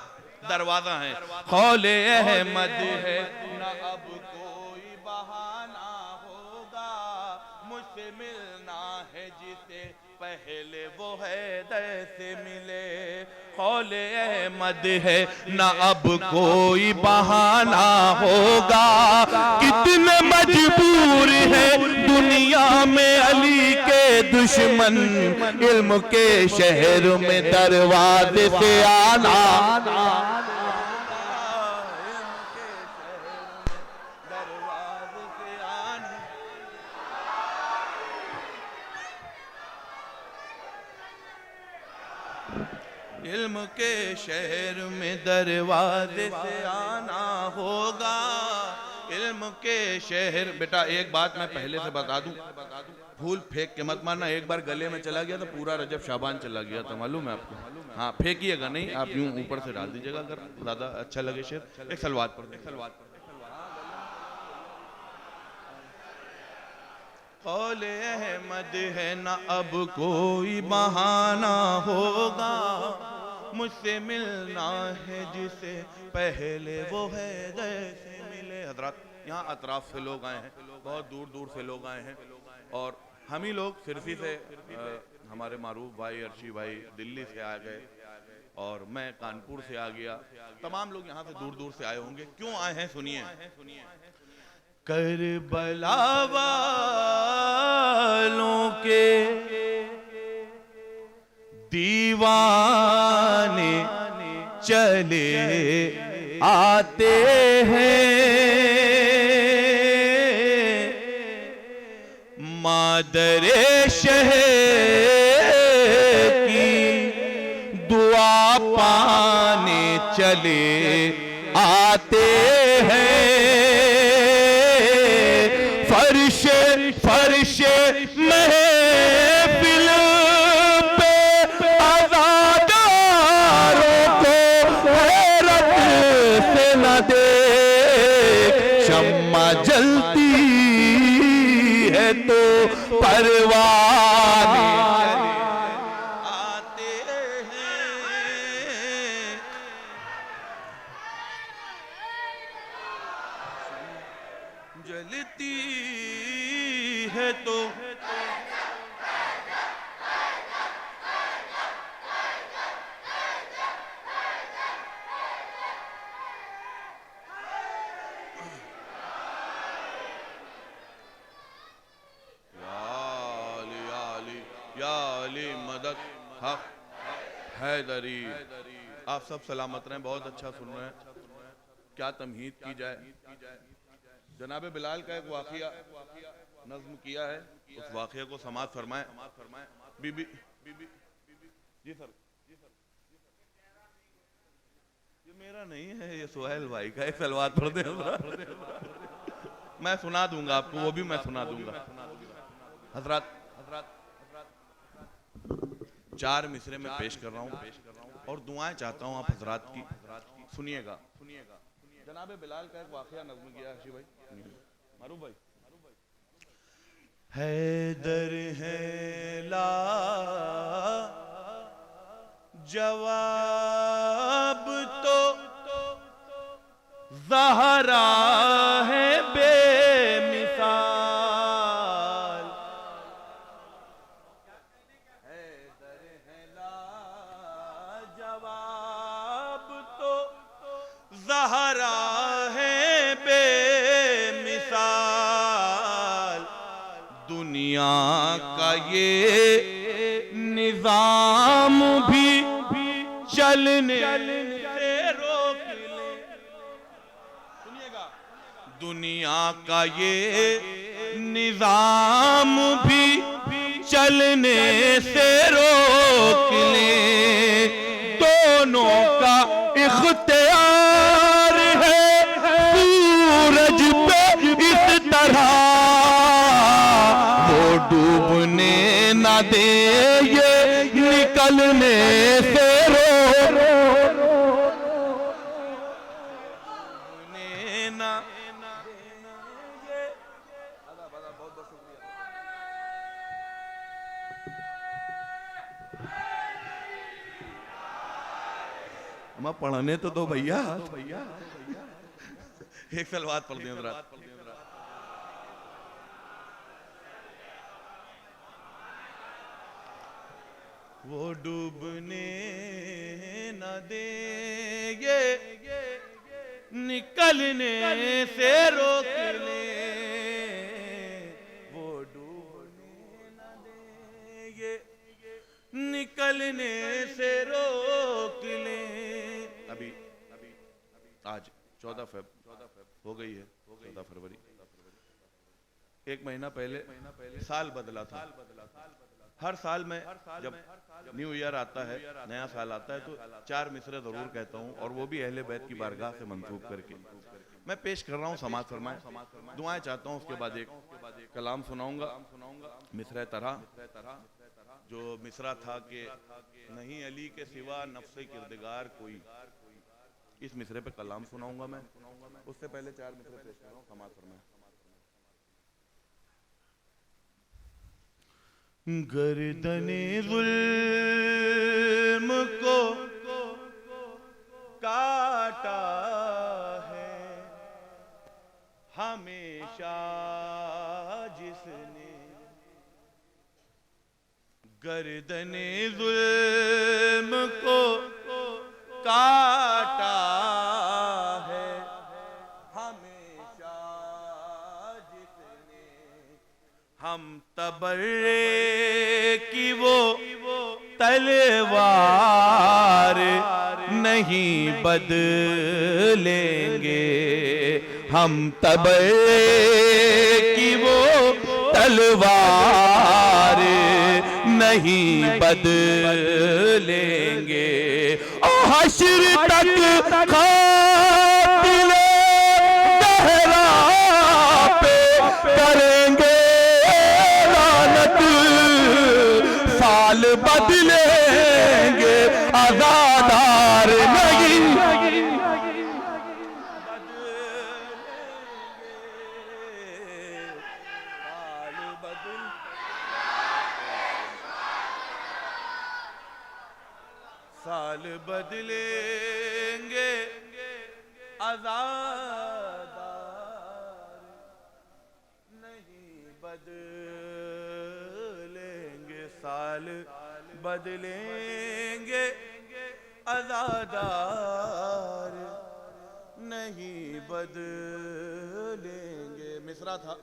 दरवाजा है। कौले अहमद है ना अब कोई बहाना होगा। मुझसे मिलना है जिसे पहले वो हैदर से मिले, कौले अहमद है ना अब कोई बहाना होगा। कितने मजबूर है दुनिया में अली के दुश्मन, इल्म के शहर में दरवाजे से आना। इल्म के शहर में दरवाजे से आना होगा। इल्म के शहर। बेटा एक बात मैं पहले से बता दूं, फूल फेंक के मत मारना। एक बार गले में चला गया तो पूरा रजब शाबान चला गया था, मालूम है आपको। हाँ फेंकिएगा नहीं, आप यूं ऊपर से डाल दीजिएगा अगर ज्यादा अच्छा लगे शेर। एक सलवात पर कौले अहमद है ना अब कोई बहाना होगा। मुझसे मिलना है जिसे पहले वो हैदर से मिले। हजरत यहाँ अतराफ से लोग आए हैं, बहुत दूर दूर से लोग आए हैं और हम ही लोग सिरसी से हमारे मारूफ भाई अर्शी भाई दिल्ली से आ गए और मैं कानपुर से आ गया। तमाम लोग यहाँ से दूर दूर से आए होंगे। क्यों आए हैं सुनिए। करबला वालों के दीवाने चले आते हैं, मादरे शहर की दुआ पाने चले आते हैं। फर्श महफिल पे आज़ादारों को हैरत से न दे। शम्मा जलती है तो परवाने आते हैं। जलती है तो या अली मदद हक हैदरी। आप सब सलामत रहें, बहुत अच्छा सुन रहे हैं। क्या तमहीद की जाए। जनाब बिलाल का एक वाक़िया नज़्म किया है, उस वाक़िया को समाअत फरमाएं। बीबी जी सर, ये मेरा नहीं है, ये सुहेल भाई का। एक सलवात पढ़ दे। मैं सुना दूंगा आपको, वो भी मैं सुना दूंगा। हजरत 4 मिसरे में पेश कर रहा हूँ और दुआएं चाहता हूँ आप हजरात की। सुनिएगा। जनाब बिलाल का एक वाक़िया नज़्म किया अर्शी भाई, मारूफ भाई। हैदर है ला जवाब तो ज़हरा है बेमिसाल। हैदर है ला जवाब तो ज़हरा है बेमिसाल। दुनिया का ये निजाम भी चलने से रोक ले। सुनिएगा, दुनिया का ये निजाम भी चलने से रोक ले। दोनों का इख्तियार है सूरज पे इस तरह, वो डूबने न दे ये निकलने से हम पढ़ने तो दो भैया। एक सलवात पढ़ दें जरा। वो डूबने न देंगे निकलने से रोक ले। वो डूबने न देंगे निकलने से रोक ले। अभी आज 14 फरवरी हो गई है, 14 फरवरी। एक महीना पहले साल बदला था। हर साल में जब न्यू ईयर आता है, नया साल आता है, तो 4 मिसरे जरूर कहता हूँ, और वो भी अहले बैत की बारगाह से मंसूब करके मैं पेश कर रहा हूँ। समाज फरमाए, दुआएं चाहता हूँ। उसके बाद एक कलाम सुनाऊंगा, मिसरे तरह, जो मिसरा था कि नहीं अली के सिवा नफ्से किरदगार कोई। इस मिसरे पे कलाम सुनाऊंगा मैं। उससे पहले 4 मिसरे पेश कर रहा हूँ, समाज फरमाए। गर्दने जुल्म को काटा है हमेशा जिसने। गर्दने जुल्म को काटा है हमेशा जिसने। हम तबर्रे की वो तलवार नहीं बदलेंगे। हम तबर्रे की वो तलवार नहीं बदलेंगे। ओ हश्र तक कातिले दहरा पे करेंगे लानत। साल बदलेंगे आजादार नहीं। साल बदलेंगे आजादार नहीं बदलेंगे। साल बदलेंगे आजादार नहीं बदलेंगे। मिसरा था,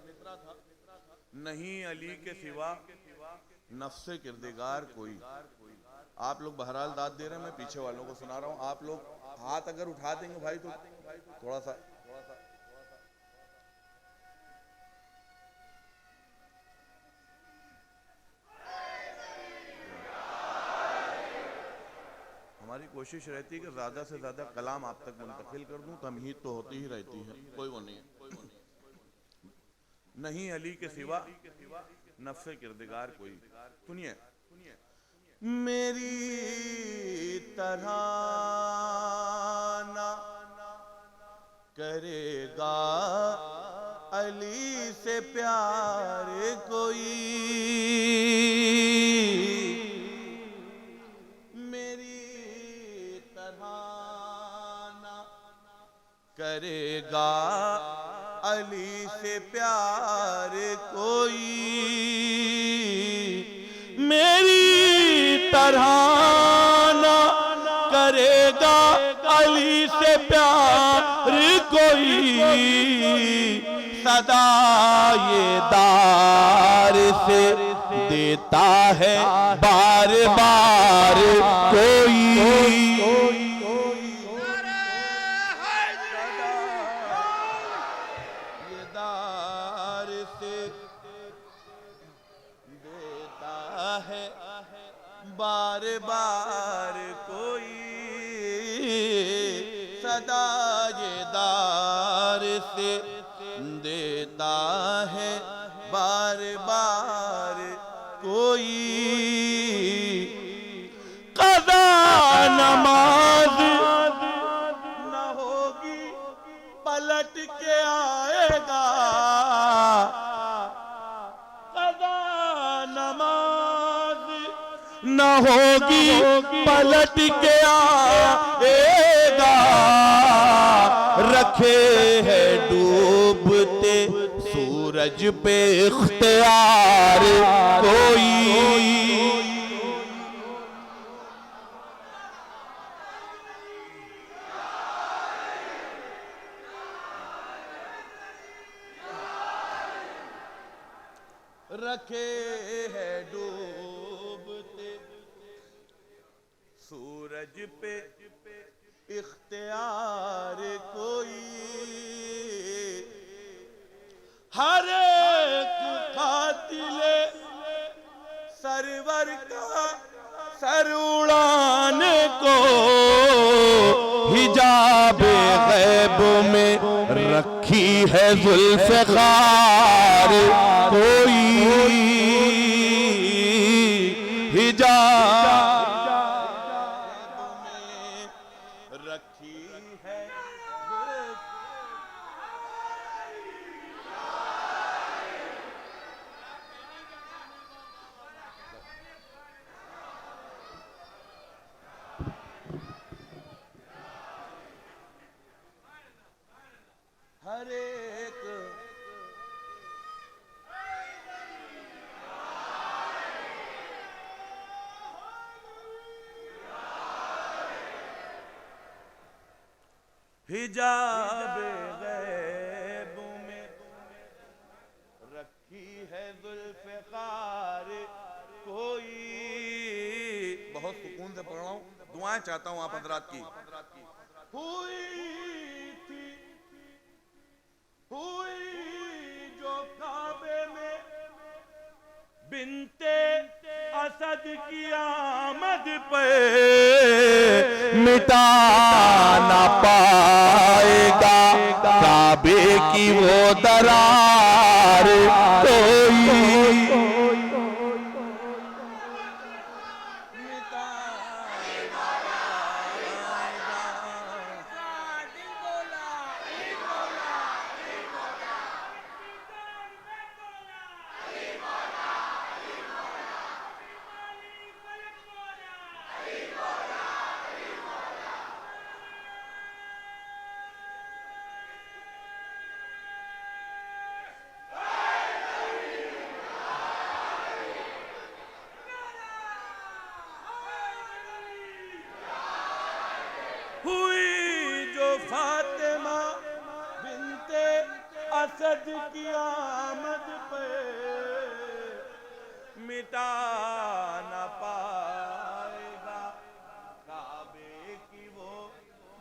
नहीं अली के सिवा नफ्से किरदगार कोई। आप लोग बहरहाल दाद दे रहे हैं, मैं पीछे वालों को सुना रहा हूं। आप लोग हाथ अगर उठा देंगे भाई तो थोड़ा सा हमारी कोशिश रहती है कि ज्यादा से ज्यादा कलाम आप तक मुंतकिल कर दूं। तमहीद तो होती ही रहती है, कोई वो नहीं है। नहीं अली के सिवा नफ्से किरदगार कोई। सुनिए, मेरी तरह ना करेगा अली से प्यार कोई मेरी तरह ना करेगा, अली से प्यार कोई मेरी तरह ना करेगा, अली से प्यार कोई सदा ये दार से देता है बार बार कोई ये दार से देता है बार बार कोई सदा ये दार से देता है बार बार कोई कज़ा नमाज न होगी पलट के आएगा, कज़ा नमाज न होगी पलट के आएगा, रखे है डूबते सूरज पे इख्तियार कोई रखे है डूबते सूरज पे इख्तियार कोई हर एक कातिले सरवर का सर उड़ाने को हिजाबे गैब में रखी है जुल्फ़िकार कोई हिजाब में रखी है हर एक हिजाब गैब में रखी है जुल्फ़िकार कोई। बहुत सुकून से पढ़ रहा हूँ, दुआएं चाहता हूँ आप हजरात की। हुई जो काबे में बिनते असद की आमद पे मिटा ना पाएगा काबे की वो दरार कोई। हुई जो फातिमा बिनते असद की आमद पे मिटा न पाएगा काबे की वो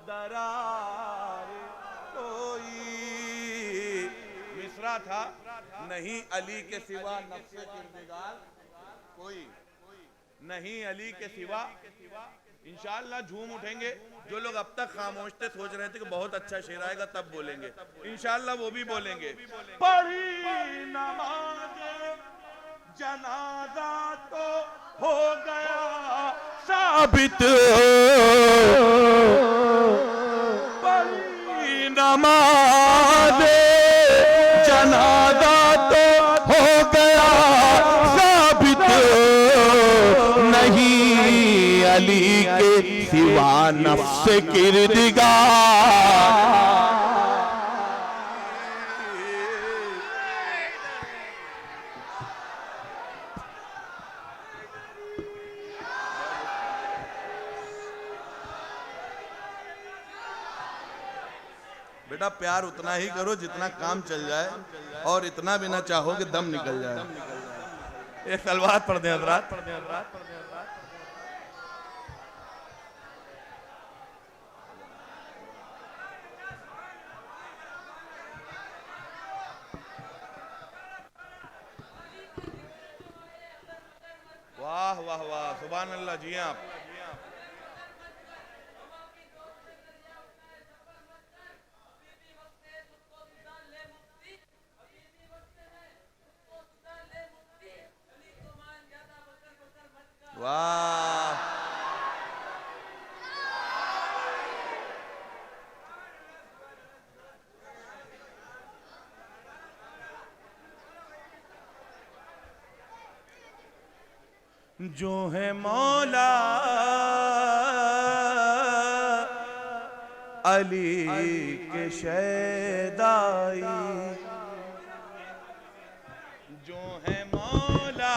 दरार कोई। मिसरा था नहीं अली के सिवा नफ्से किरदिगार कोई, नहीं अली के सिवा। इंशाअल्लाह झूम उठेंगे। जो लोग अब तक खामोश थे, सोच रहे थे कि बहुत अच्छा शेर आएगा तब बोलेंगे, इंशाअल्लाह वो भी बोलेंगे। पढ़ी नमाज जनाजा तो हो गया साबित, पढ़ी नमाज अली के सिवा नफ्स किरदगार। बेटा प्यार उतना ही करो जितना काम चल जाए, और इतना भी ना चाहो कि दम निकल जाए। एक सलवात पढ़ दें हज़रात। वाह वाह वाह, सुभान अल्लाह जी। आप वाह, जो है मौला अली के शैदाई, जो है मौला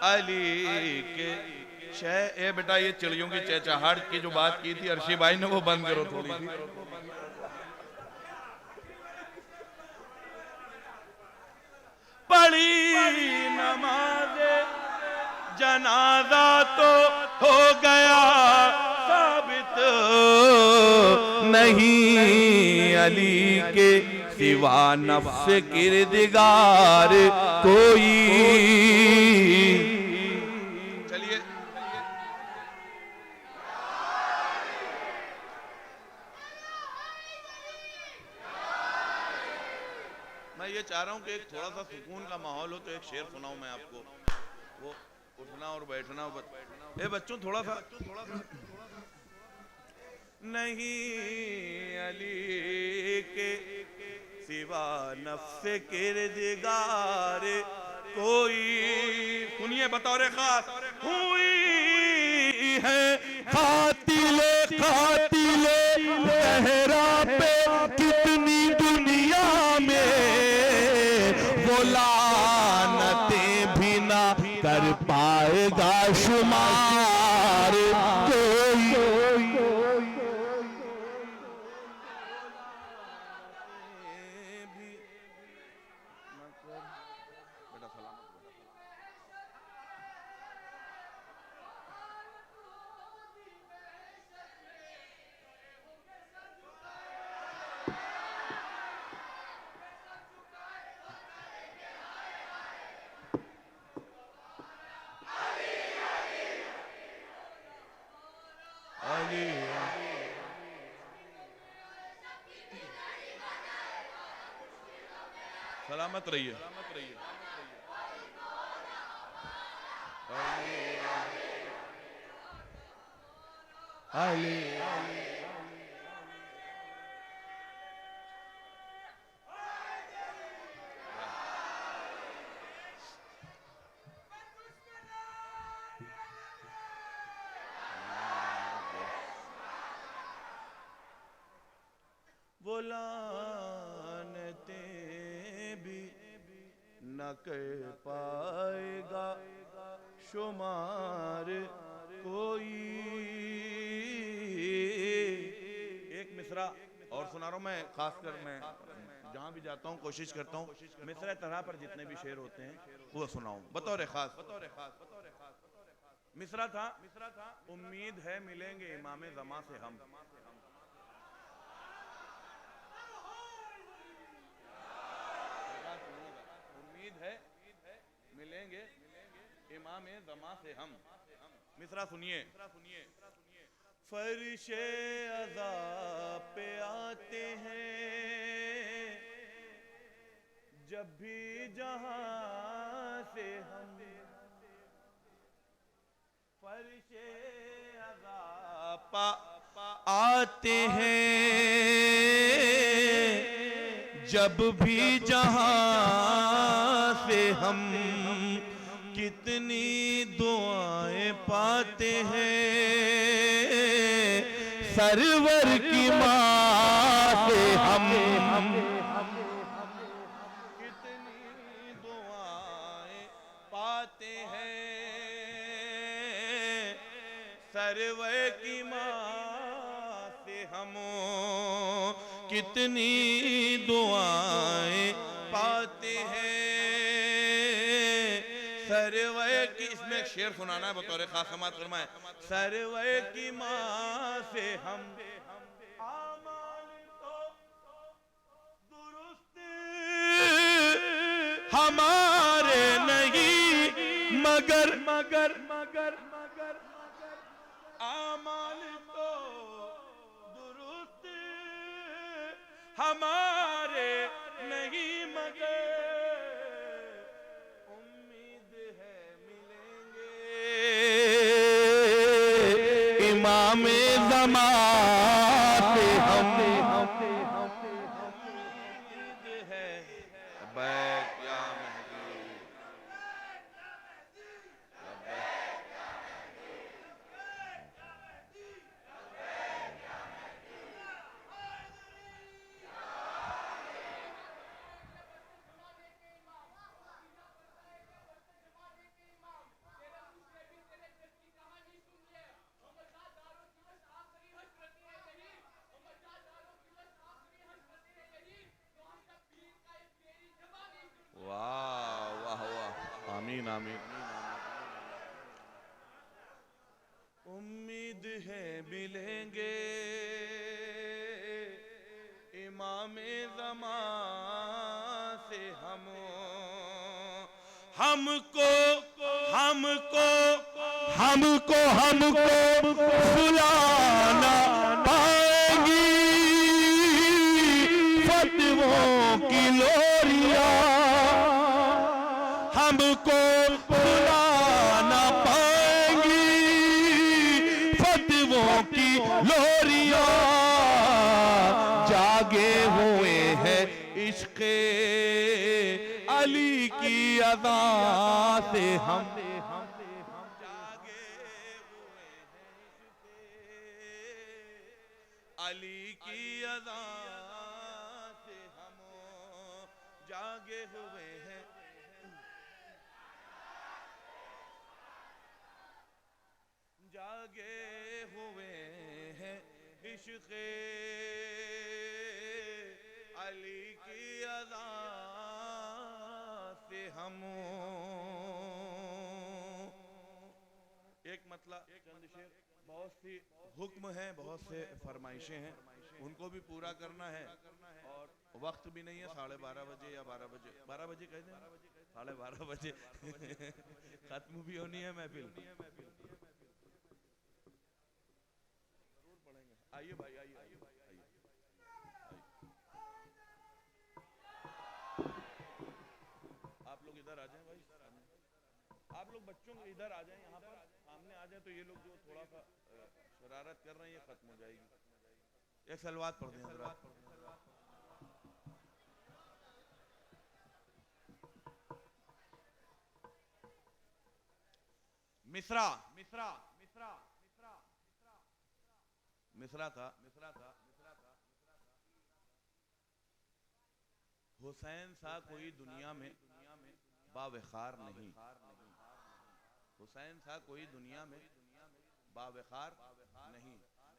अली के ए बेटा, ये चिड़ियों की चहचहाहट की जो बात की थी अर्शी भाई ने, वो बंद करो थोड़ी सी। पढ़ी नमाज जनाजा तो हो गया साबित, नहीं अली के सिवा नफ्स किरदगार कोई। चलिए मैं ये चाह रहा हूं कि एक थोड़ा सा सुकून का माहौल हो, तो एक शेर सुनाऊं मैं आपको। वो उठना और बैठना, ए बच्चों थोड़ा सा। नहीं अली के सिवा नफ्स किरदगार कोई, सुनिए बतौर खास, हुई है खातिले खातिले सहरा पे कितनी दुनिया में, वो लानतें भी ना कर पाएगा शुमार कोई। सलामत रहिए। वो लानतें भी न कर पाएगा शुमार कोई। एक मिसरा और सुना रहा हूं मैं, खासकर मैं जहां भी जाता हूं कोशिश करता हूं मिसरा तरह पर जितने भी शेर होते हैं वो सुनाऊं बतौर खास। मिसरा था, उम्मीद है मिलेंगे इमामे ज़मा से हम, उम्मीद है मिलेंगे इमामे ज़मा से हम। मिसरा सुनिए, फरिशे अज़ाब पे आते हैं जब भी जहां से हम, फरिशे अज़ाब आते हैं जब भी जहां से हम, कि कितनी दुआएं पाते हैं सरवर की माँ से हम कितनी दुआएं पाते हैं सरवर की माँ से हम कितनी दुआएं पाते हैं सरवे की। इसमें एक शेर सुनाना है बतौर खास समात फरमाए। सरवे की माँ से हम आमाल तो दुरुस्त हमारे नहीं मगर मगर मगर मगर आमाल तो दुरुस्त हमारे नहीं मगर उम्मीद है मिलेंगे इमाम ज़मान से हम उम्मीद है लब्बैक या महदी वाह वाह वाह आमीन आमीन। उम्मीद है मिलेंगे इमाम ज़मान से हमको हमको हमको हमको बुलाना पाएंगी फतवों की लोरियां हमको बुलाना पाएंगी फतवों की लोरियां जागे हुए हैं इश्क़े अली की अदा से हम जागे हुए हैं अली की अदा से हम जागे हुए हैं जागे हुए हैं इश्क़े अली की अदा से हम। एक मतलब चंद शेर, बहुत सी हुक्म हैं, बहुत से फरमाइशें हैं, उनको भी पूरा करना है और वक्त भी नहीं है 12:30 बजे या 12 बजे 12 बजे कह दें 12:30 बजे खत्म भी होनी है महफिल। आइए भाई आइए आइए आइए आप लोग इधर आ जाएं भाई, आप लोग बच्चों को इधर आ जाएं, यहाँ पर सामने आ जाएं तो ये लोग जो थोड़ा सा शरारत कर रहे हैं ये खत्म हो जाएगी। एक सलवात पढ़ दें हज़रात। मिसरा मिसरा मिसरा मिसरा था हुसैन सा कोई दुनिया में बावखार नहीं, हुसैन सा कोई दुनिया में बावखार नहीं।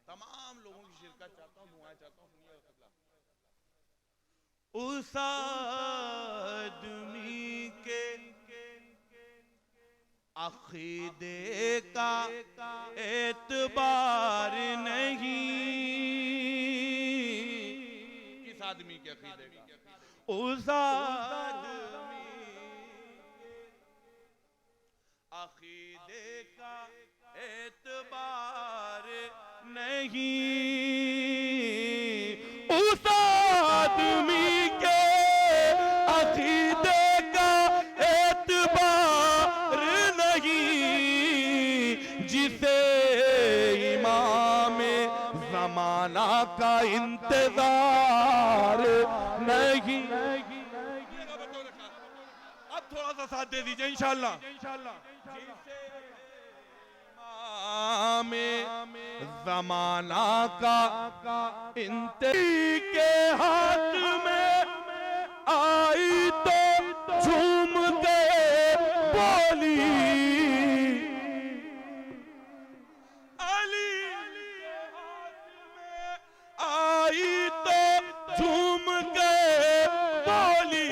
तमाम लोगों की शिरकत चाहता हूँ, दुआएं चाहता हूँ। उस आदमी के अक़ीदे का एतबार नहीं, किस आदमी के अक़ीदे का? उस आदमी अक़ीदे का एतबार नहीं, उस आदमी के अक़ीदे का एतबार नहीं, जिसे इमाम ज़माना का इंतजार नहीं। अब थोड़ा सा सा साथ दे दीजिए इंशाल्लाह। में जमाना का इंतज़ार के हाथ में आई तो झूम गए बोली अली के हाथ में आई तो झूम गए बोली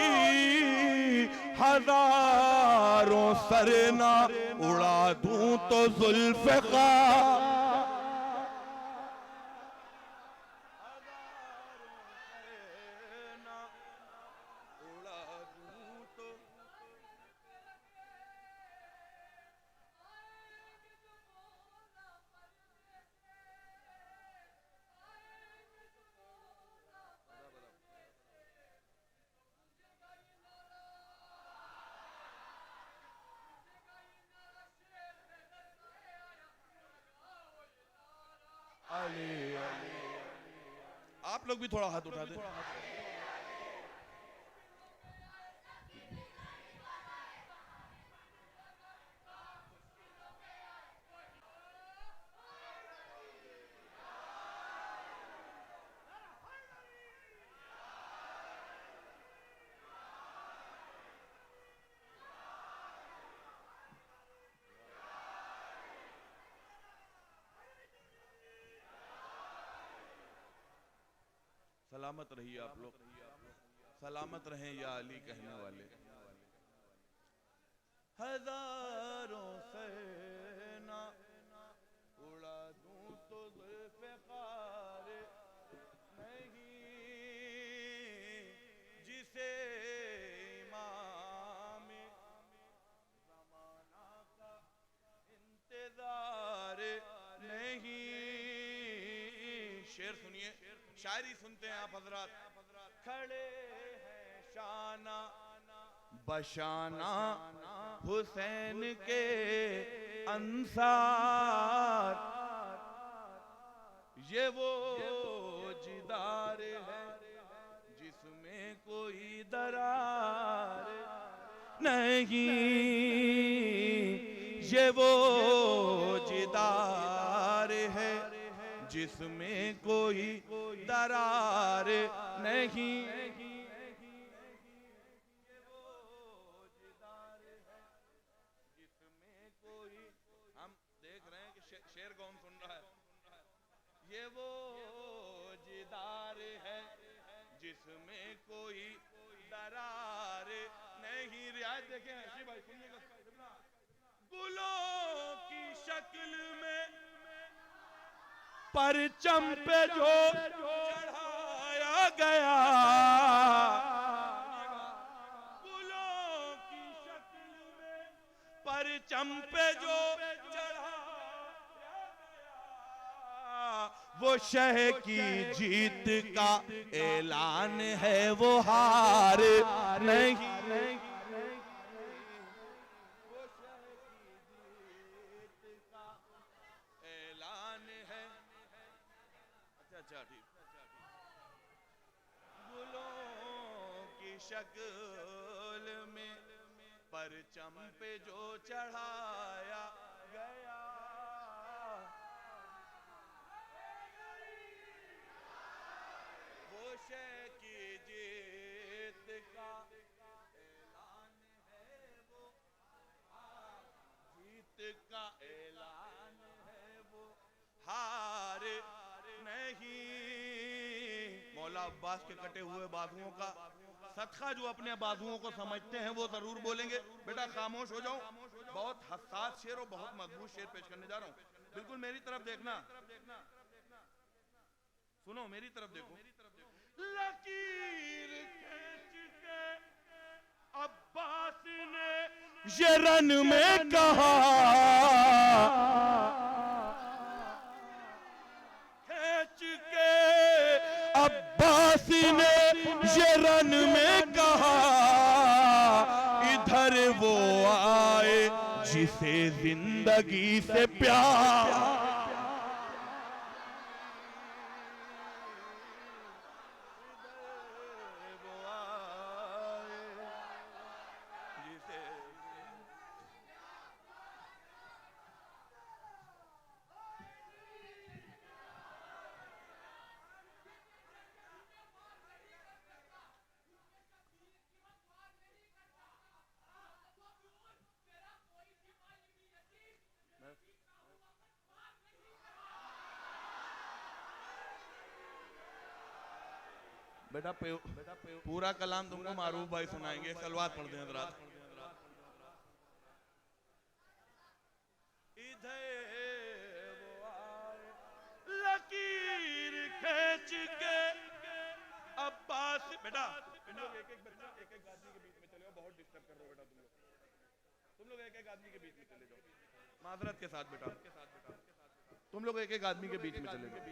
हजारों सरना उड़ा दूं तो जुल्फ़िकार आप लोग भी थोड़ा हाथ उठा दे। सलामत रहिए आप लोग, सलामत रहें या अली कहने वाले। हजारों सेना उड़ा दूं तो ज़ुल्फ़िकार नहीं जिसे इमाम ज़माना का इंतज़ार नहीं। शेर सुनिए, शायरी सुनते हैं आप हजरात। खड़े हैं शाना बशाना हुसैन के अंसार, ये वो जिदार है जिसमें कोई दरार नहीं, ये वो जिदार है जिसमें कोई दरार नहीं। जिसमें कोई, हम देख रहे हैं कि शेर कौन सुन रहा है। ये वो जिदार है जिसमें कोई दरार नहीं। रियायत देखें हर्षी भाई, सुनिएगा। गुलों की शक्ल में परचम पे जो चढ़ाया गया, गुलों की शक्ल में परचम पे जो चढ़ाया गया, वो शह की जीत का ऐलान है, वो हार नहीं। गुलों की शक्ल में परचम पे जो चढ़ाया गया, वो शह की जीत का ऐलान है, वो जीत का ऐलान है, वो हार नहीं। मौला अब्बास के कटे हुए बाजुओं का सदका जो अपने बाजुओं को समझते हैं वो जरूर बोलेंगे। बेटा खामोश हो जाओ, बहुत हसास शेर और बहुत मजबूत शेर पेश करने जा रहा हूँ। बिल्कुल मेरी तरफ देखना, सुनो मेरी तरफ देखो। लकीर खींच के अब्बास ने ये रन में कहा, अब्बास ने ये रन में कहा, इधर वो आए जिसे जिंदगी से प्यार, वो आए जिसे बेटा पूरा कलाम तुमको मारूफ भाई सुनाएंगे। एक सलवात पढ़ दें हजरात। इधर वो आए लकीर खींच के अब्बास। बेटा तुम लोग एक एक आदमी के बीच में चले जाओ, बहुत डिस्टर्ब कर रहे हो बेटा। तुम लोग एक एक आदमी के बीच में चले जाओ, माजरत के साथ बेटा। तुम लोग एक एक आदमी के बीच में चले जाओ।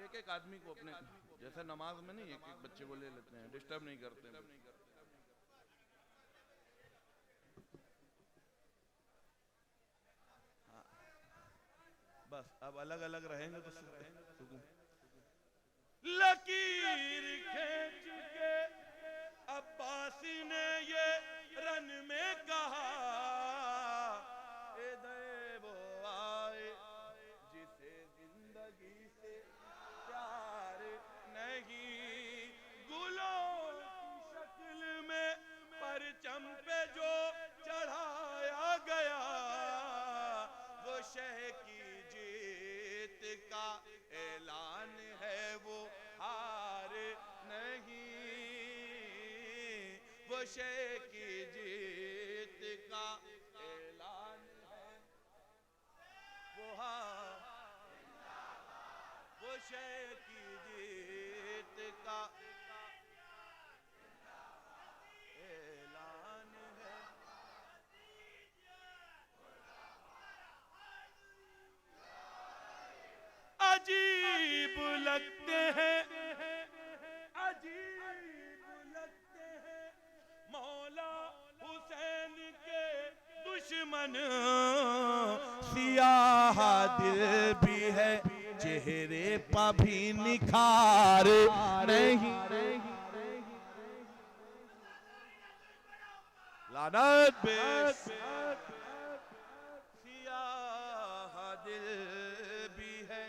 एक एक आदमी को अपने, जैसे नमाज में नहीं एक एक बच्चे को ले लेते हैं, डिस्टर्ब नहीं करते हैं। हाँ। बस अब अलग अलग रहेंगे तो सुकून। लकीर खींच के अब्बास ने ये रन में कहा, इधर वो आए जिसे जिंदगी से प्यार नहीं, गुलों की शक्ल में परचम पे जो चढ़ाया गया, वो शह की जीत का ऐलान है, वो हार नहीं, वो शह की जीत का ऐलान है, वो हार, वो शह की जीत का ऐलान है। अजीब लगते हैं, अजीब लगते हैं मौला हुसैन के दुश्मन, सियाह दिल भी है चेहरे पर भी निखार नहीं। लानत बेश, सियाह दिल भी है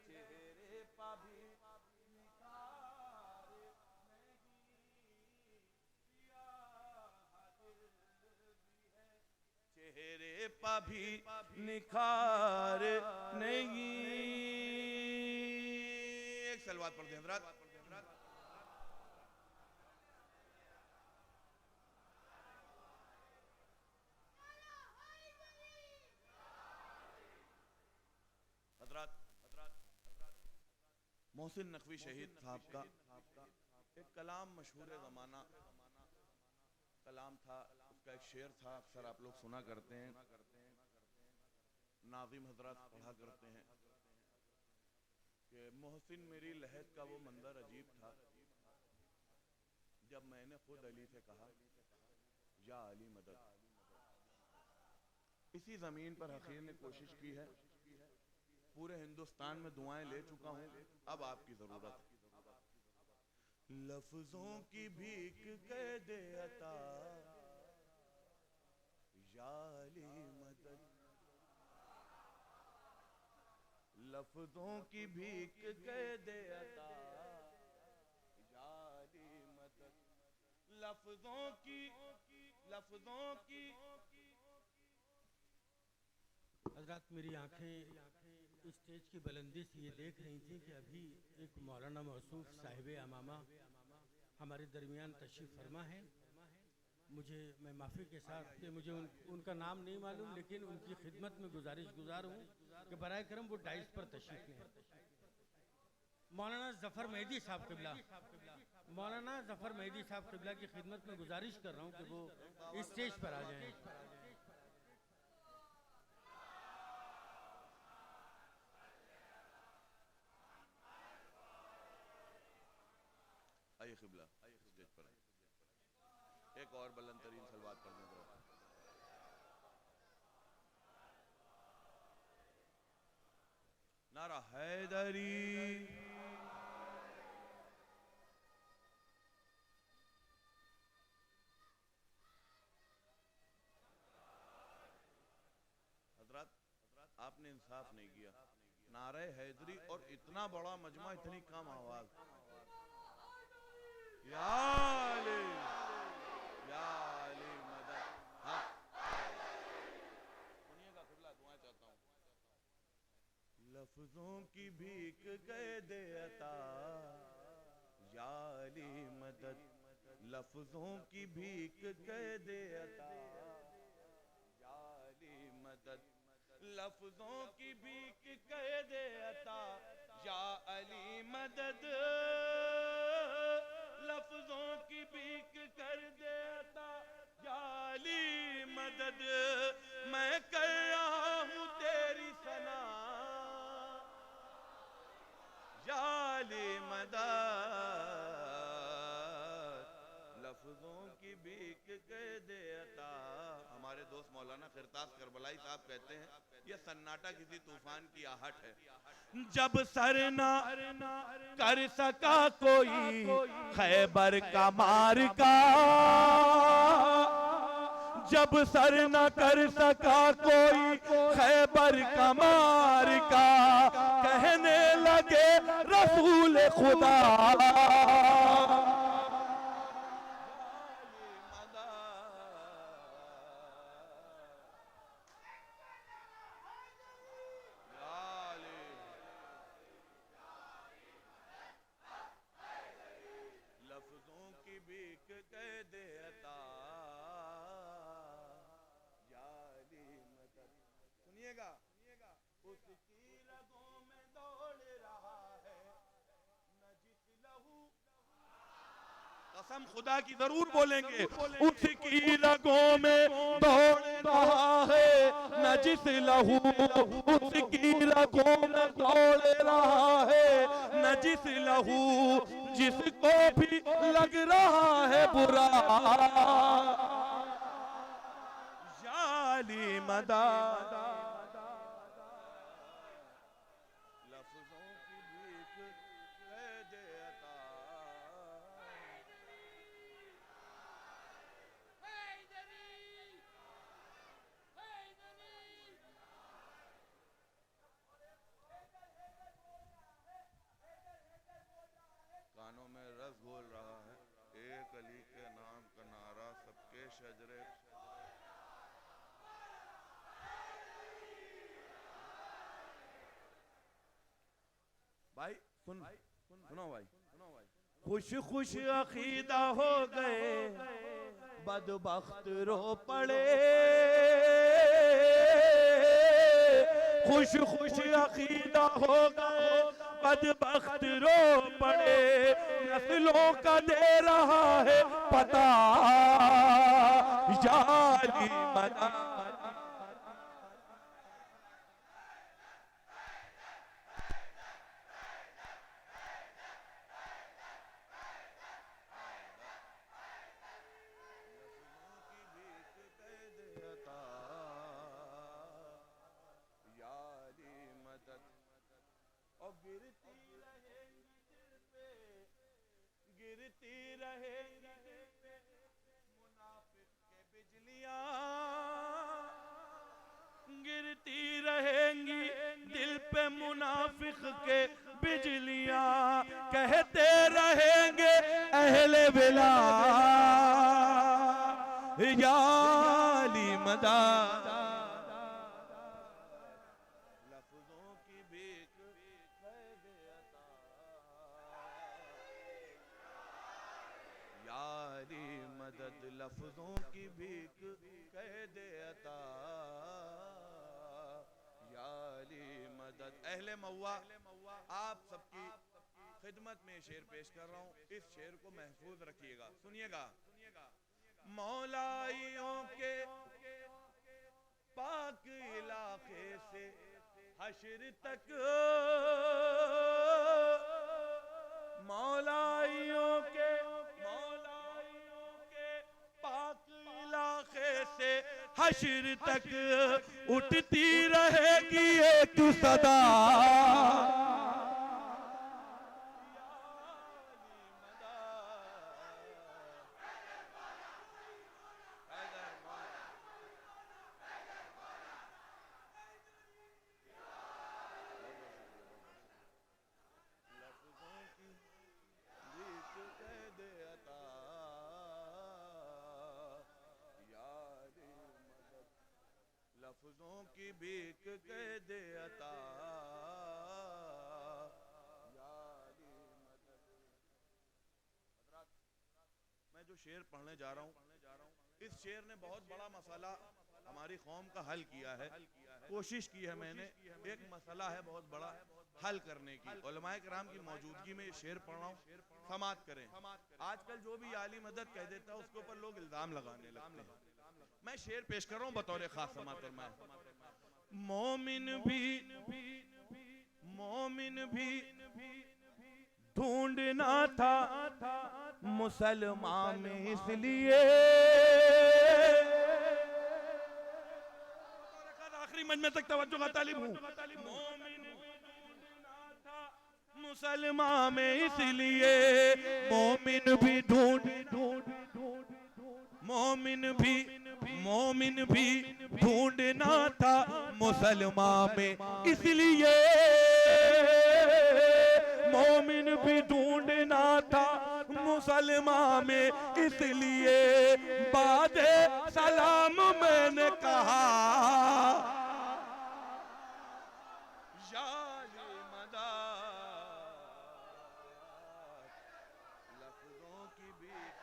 चेहरे पर भी निखार नहीं, सियाह दिल भी है चेहरे पर भी निखार नहीं। एक सलवात पढ़ दें हजरात। मोहसिन नकवी शहीद साहब का एक कलाम मशहूर ज़माना कलाम था, उसका एक शेर था, अक्सर आप लोग सुना करते हैं, नाज़िम हजरत पढ़ा करते हैं कि मोहसिन मेरी लहद का वो मंजर अजीब था, जब मैंने खुद अली से कहा या अली मदद। इसी ज़मीन पर हकीर ने कोशिश की है, पूरे हिंदुस्तान में दुआएं ले चुका हूं, अब आपकी जरूरत। लफ्जों की भीख कह दे अता या अली मदद, लफ्जों की भीख कह दे अता या अली मदद, लफ्जों की हजरत मेरी आंखें स्टेज की बुलंदी से ये देख रही थी कि अभी एक मौलाना मौसूफ साहिब अमामा हमारे दरमियान तशरीफ़ फरमा है। मैं माफ़ी के साथ कि मुझे उनका नाम नहीं मालूम, लेकिन उनकी खिदमत में गुजार हूँ कि बराए करम वो डाइस पर तशरीफ़ लें। मौलाना ज़फ़र मेहदी साहब क़िबला, मौलाना ज़फ़र मेहदी साहब क़िबला की खिदमत में गुजारिश कर रहा हूँ कि वो स्टेज पर आ जाएँ। आइए क़िबला, स्टेज पर आइए। एक और बुलंद तरीन सलवात पढ़ने दो। नारा हैदरी, हजरत आपने इंसाफ नहीं किया। नारा हैदरी और इतना बड़ा मजमा, इतनी कम आवाज। या अली मदद। हाँ सुनिएगा क़िबला, लफ्जों की भीख कह दे अता या अली मदद, लफ्जों की भीख कह दे अता या अली मदद, लफ्जों की भीख कह दे अता या अली मदद, लफ्जों की भीख कर दे अता या अली मदद, मैं कर रहा हूँ तेरी सना या अली मदद, लफ्जों की भीख कह दे अता। हमारे दोस्त मौलाना खिरतास करबलाई साहब कहते हैं यह सन्नाटा किसी तूफान की आहट है। जब सर ना कर सका कोई खैबर का मार का, जब सर न कर सका कोई खैबर का मार का, कहने लगे रसूल खुदा लफ्जों की भीख कह दे अता या अली मदद। सुनिएगा, उसकी रगों में दौड़ रहा है न जिस लहू, कसम खुदा की जरूर बोलेंगे, उसकी रगों में दौड़ रहा है न जिस लहू, उसकी रगों में दौड़ रहा है न जिस लहू, जिसको भी लग रहा है बुरा या अली मदद, लफ्जों की भीख कह दे अता। कानों में रस घोल रहा है एक अली के नाम का नारा सबके शजरे। भाई सुनो भाई, खुश खुश अकीदा हो गए बदबख्त रो पड़े, खुश खुश अकीदा हो गए बदबख्त रो पड़े, नस्लों का दे रहा है पता या अली मदद। और गिरती रहेंगी दिल पे, गिरती रहेंगी दिल पे मुनाफिक के बिजलियां, गिरती रहेंगी दिल पे मुनाफिक के बिजलियां, कहते रहेंगे अहले विला या अली मदद, लफ्जों की भीख कह दे अता या अली मदद, लफ्जों की भीख कह दे अता या अली मदद। अहले महुआ आप सबकी खिदमत में शेर पेश कर रहा हूँ, इस शेर को महफूज रखिएगा, सुनिएगा। मौलाइयों के पाक इलाके से हश्र तक, मौलाइयों के पाक इलाके से हश्र तक उठती रहेगी एक सदा लफ्जों की भीख कह दे अता मैं जो शेर पढ़ने जा रहा हूँ, इस शेर ने बहुत बड़ा मसला हमारी कौम का हल किया है। कोशिश की है मैंने, एक मसला है बहुत बड़ा हल करने की। उलमाए किराम की मौजूदगी में ये शेर पढ़ रहा हूँ, समात करें। आजकल जो भी आली मदद कह देता है उसके ऊपर लोग इल्जाम लगाने लगते हैं। मैं शेर पेश कर रहा हूँ बतौर खास समात फरमाएं। मोमिन भी ढूंढना था मुसलमान में इसलिए, आखिरी मजमे तक तवज्जो का तालिब हूँ। मोमिन भी ढूंढना था मुसलमान में इसलिए, मोमिन भी ढूंढना था मुसलमान में इसलिए, मोमिन भी ढूंढना था मुसलमान में इसलिए, बादे सलाम मैंने कहा लफ्जों की बीच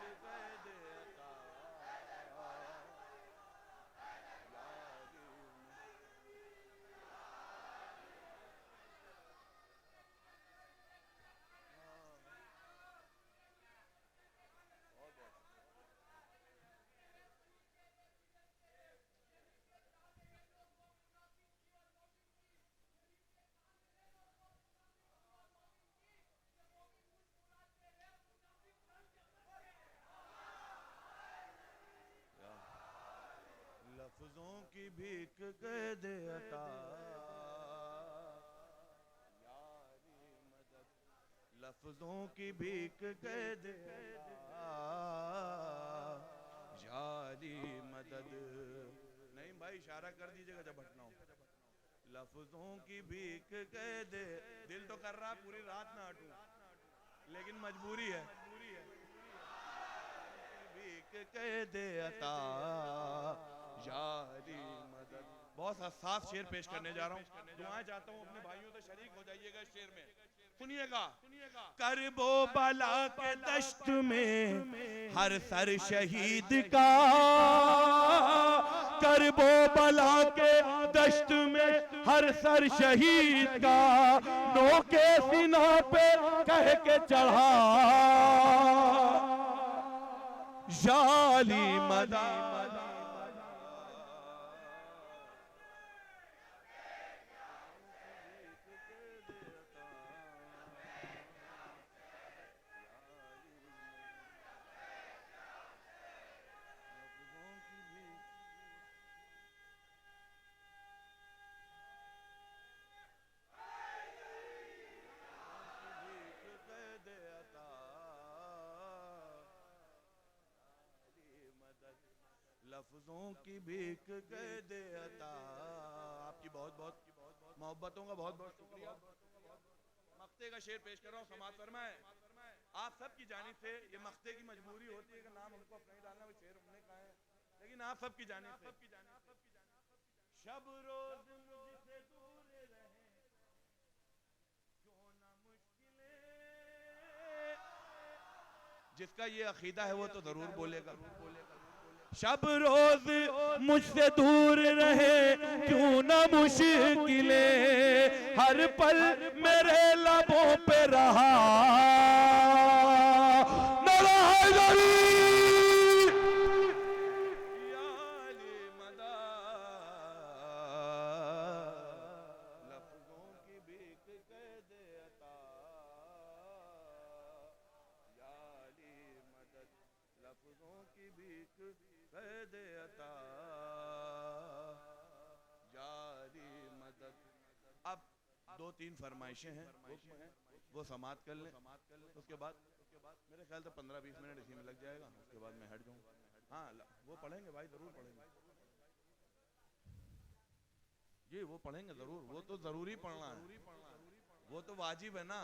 लफ्जों की भीख कह दे अता, यारी मदद लफ्जों की भीख कह दे अता, यारी मदद। नहीं भाई इशारा कर दीजिएगा जब हटना हो। लफ्जों की भीख कह दे, दिल तो कर रहा पूरी रात ना हटूं, लेकिन मजबूरी है। भीख कह दे अता यारी मदद। बहुत हसास शेर पेश करने जा रहा हूँ, दुआएं चाहता हूँ अपने भाइयों से शरीक हो जाइएगा इस शेर में। सुनिएगा। करबो बला के दश्त में हर सर शहीद का, करबो बला के दश्त में हर सर शहीद का, नोके सीना पे कह के चढ़ा याली मदद। लफ्जों की भीख कह दे अता। आपकी बहुत बहुत मोहब्बतों का बहुत बहुत शुक्रिया। मक्ते का शेर पेश कर रहा हूँ, समात फरमाए। आप सब की जानिब से ये मक्ते की मजबूरी होती है कि नाम हमको अपना ही डालना, वो शेर हमने कहा है, लेकिन आप सब की जानिब से। शब रोज मुझसे दूर रहे क्यों ना मुश्किलें, जिसका ये अकीदा है वो तो जरूर बोलेगा। शब रोज मुझसे दूर रहे क्यों न मुश्किलें, हर पल मेरे लबों पे रहा न रहा याली मदद। लफ्जों की भीख कह दे अता याली मदद, लफ्जों की भीख कह दे अता यारी मदद। अब दो तीन फरमाइशें हैं, हुक्म हैं, वो समात कर लें। उसके बाद मेरे ख्याल से 15-20 मिनट इसी में लग जाएगा, उसके बाद मैं हट जाऊँ। हाँ वो पढ़ेंगे भाई, जरूर पढ़ेंगे जी, वो पढ़ेंगे जरूर, वो तो जरूरी पढ़ना है, वो तो वाजिब है ना।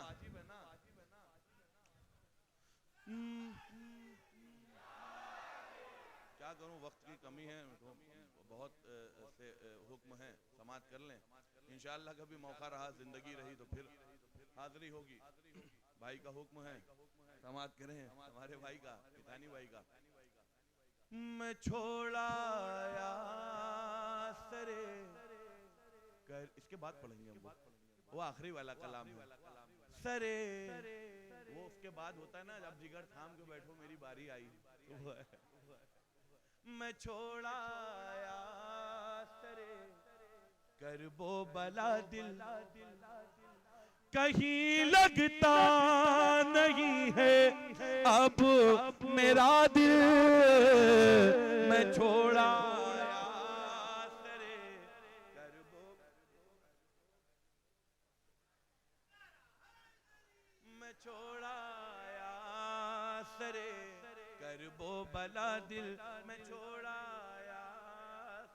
क्या करूं, वक्त की कमी है, तो बहुत से हुक्म हैं, समात कर लें। इंशाअल्लाह कभी मौका रहा, जिंदगी रही तो फिर हाजिरी होगी। भाई का हुक्म है, समाप्त करें हमारे भाई का, पितानी भाई का। मैं छोड़ाया सरे कर, इसके बाद पढ़ेंगे हम वो आखिरी वाला कलाम है सरे, वो उसके बाद होता है ना जब जिगर थाम के बैठो मेरी बारी आई, तो वो है। मैं छोड़ाया सरे कर वो बला दिल, कहीं लगता नहीं है अब मेरा दिल, मैं छोड़ाया सरे कर वो, मैं छोड़ाया सरे कर वो बला दिल, मैं छोड़ाया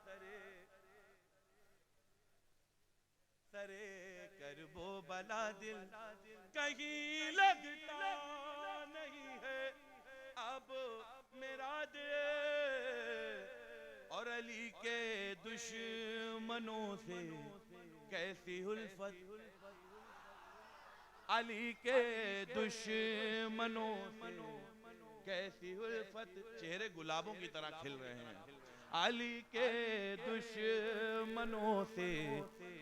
सरे सरे कर वो बला दिल, कहीं लगता नहीं है अब मेरा दिल, और अली के दुश्मनों से कैसी उल्फत, अली के दुश्मनों से कैसी उल्फत, चेहरे गुलाबों की तरह खिल रहे हैं, अली के दुश्मनों से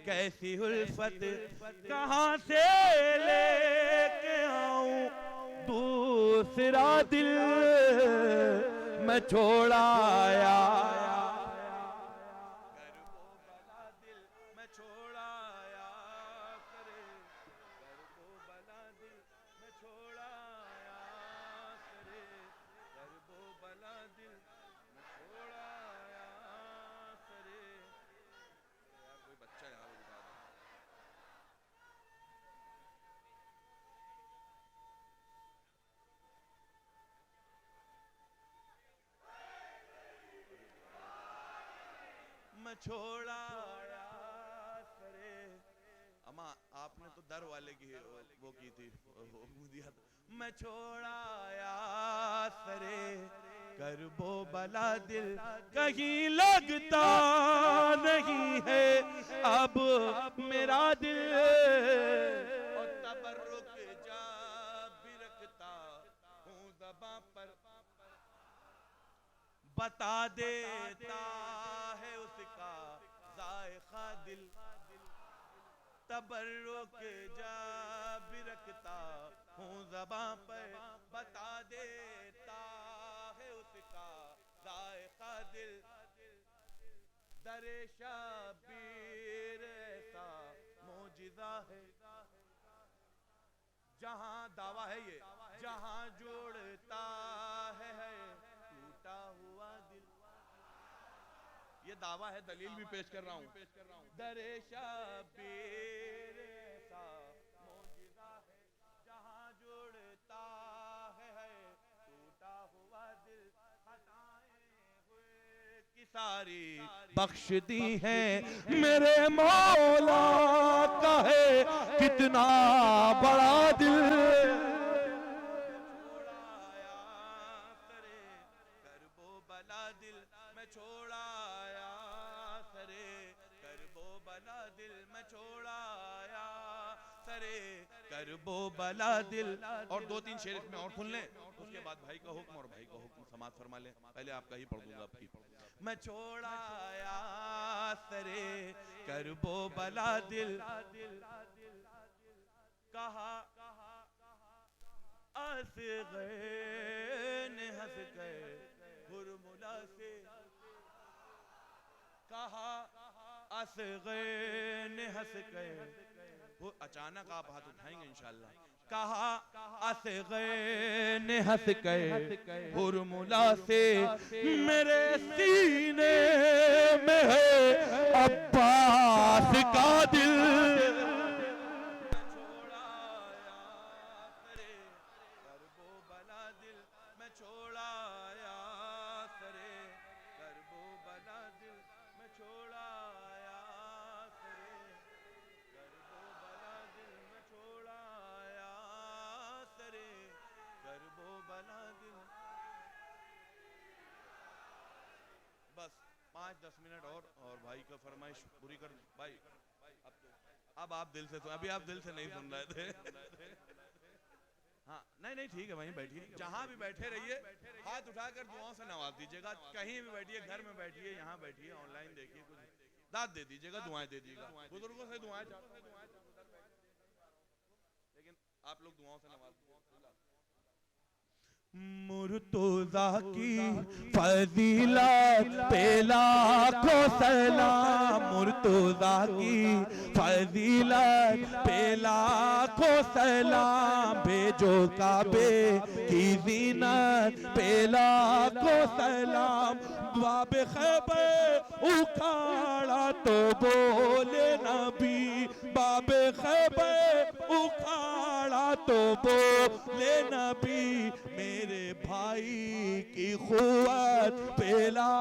कैसी उल्फत, कहां से लेके आऊं दूसरा दिल, मैं छोड़ाया कर वो बला दिल, मैं छोड़ाया करे कर वो बला दिल, मैं छोड़ाया करे कर वो बला दिल, मैं छोड़ाया करे। यार कोई बच्चा यहाँ पे दिखा दो। मैं छोड़ाया करे, अम्मा आपने तो दर वाले की वो की थी, वो दिया था। मैं छोड़ाया सरे कर वो बला दिल, कहीं लगता नहीं है अब मेरा दिल, और तबर्रुक जा भी रखता हूँ ज़बां पर, बता देता है उसका जायका दिल, तबर्रुक जा भी रखता हूँ ज़बां पर, बता देता है उसका जायका दिल, दरे शबीर ऐसा मौजिज़ा है, जहां दावा है ये, जहां जोड़ता है टूटा हुआ दिल, ये दावा है, दलील भी पेश कर रहा हूं, दरे शबीर ऐसा मौजिज़ा है, जहां जोड़ता है टूटा हुआ दिल, खताएं हुए की सारी बख्श दी है मेरे मौला का है कितना बड़ा दिल, छोड़ाया सरे कर वो बला दिल, मैं छोड़ाया सरे कर वो बला दिल, मैं छोड़ाया सरे कर वो बला दिल। और दो तीन शेर इसमें और सुन लें, उसके बाद भाई का हुक्म और भाई का हुक्म समाप्त फरमा लें, पहले आपका ही पढ़ दूंगा आपकी। मैं छोड़ाया सरे कर वो बला दिल, कहा असग़र ने हंस कर हुरमुला से, कहा असग़र ने हंस कर, वो अचानक आप हाथ उठाएंगे इंशाअल्लाह, कहा असग़र ने हंस कर हुरमुला से, मेरे सीने में है अब्बास का दिल, मैं छोड़ाया सरे कर वो बला दिल, मैं छोड़ाया सरे कर वो बला दिल, मैं छोड़ाया सरे कर वो बला दिल, मैं छोड़ाया सरे कर वो बला दिल। बस 5-10 मिनट और भाई का फरमाइश पूरी कर भाई। अब आप दिल से, अभी आप दिल से नहीं सुन रहे थे। हाँ नहीं नहीं ठीक है, वहीं बैठिए, जहाँ भी बैठे रहिए, हाथ उठाकर दुआओं से नवाज दीजिएगा। कहीं भी बैठिए, घर में बैठिए, यहाँ बैठिए, ऑनलाइन देखिए, कुछ दाद दे दीजिएगा, दुआएं दे दीजिएगा। बुजुर्गों से दुआएं चाहते हैं, लेकिन आप लोग दुआओं से नवाज दीजिए। मुर्तुज़ा की फजीलत पे लाखों सलाम, मुर्तुज़ा की फजीलत पे लाखों सलाम, भेजो काबे की ज़ीनत पे लाखों सलाम। बाबे खैबर उखाड़ा तो बोले नबी, बाबे खैबर उखाड़ा तो बोले नबी, मेरे भाई की खुवत पेला।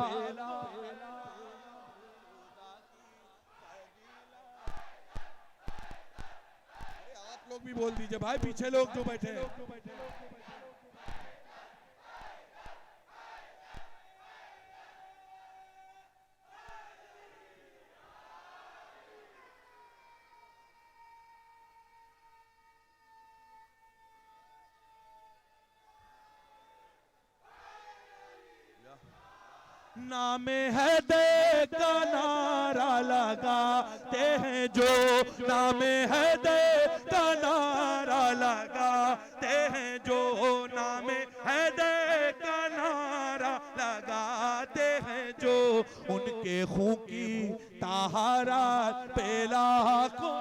आप लोग भी बोल दीजिए भाई, पीछे लोग जो बैठे हैं। नामे है दे का नारा लगाते हैं जो, नामे है दे का नारा लगाते हैं जो, नामे है दे का नारा लगाते हैं जो, उनके खून की तहारत पे लाखों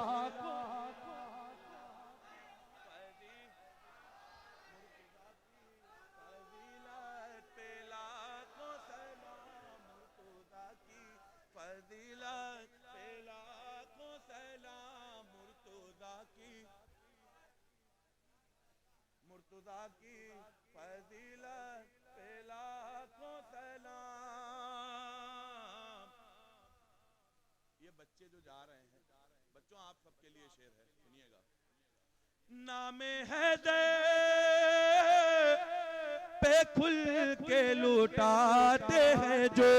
मुर्तुज़ा की फजीलत पे लाखों सलाम। ये बच्चे जो जा रहे हैं, बच्चों आप सबके लिए शेर है, सुनिएगा। नामे है दे पे खुल के लुटाते हैं जो,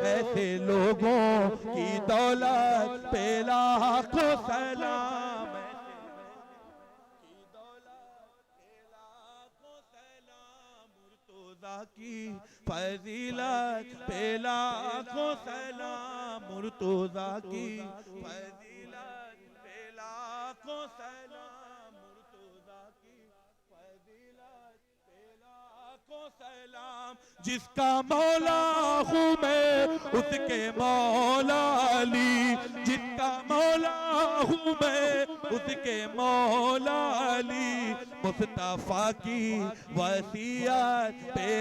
ऐसे लोगों की दौलत पे लाखों सलाम, की फजीलत पे लाखों सलाम, मुर्तुज़ा की फजीलत पे लाखों सलाम, मुर्तुज़ा की फजीलत पे लाखों सलाम। जिसका मौला हूँ मैं उसके मौला अली, जिसका मौला हूँ मैं उसके मौला अली, मुस्तफा की वसीयत पे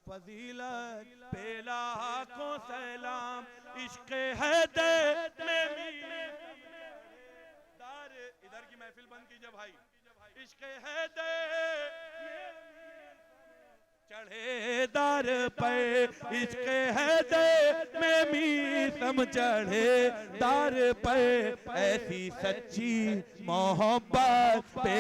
फजीलत पे लाखों सलाम। इश्क है दे में दार, इधर की महफिल बंद कीजिए भाई। इश्क है दे चढ़े दार पे, इश्क है दे में मीसम चढ़े दार पे, ऐसी सच्ची मोहब्बत पे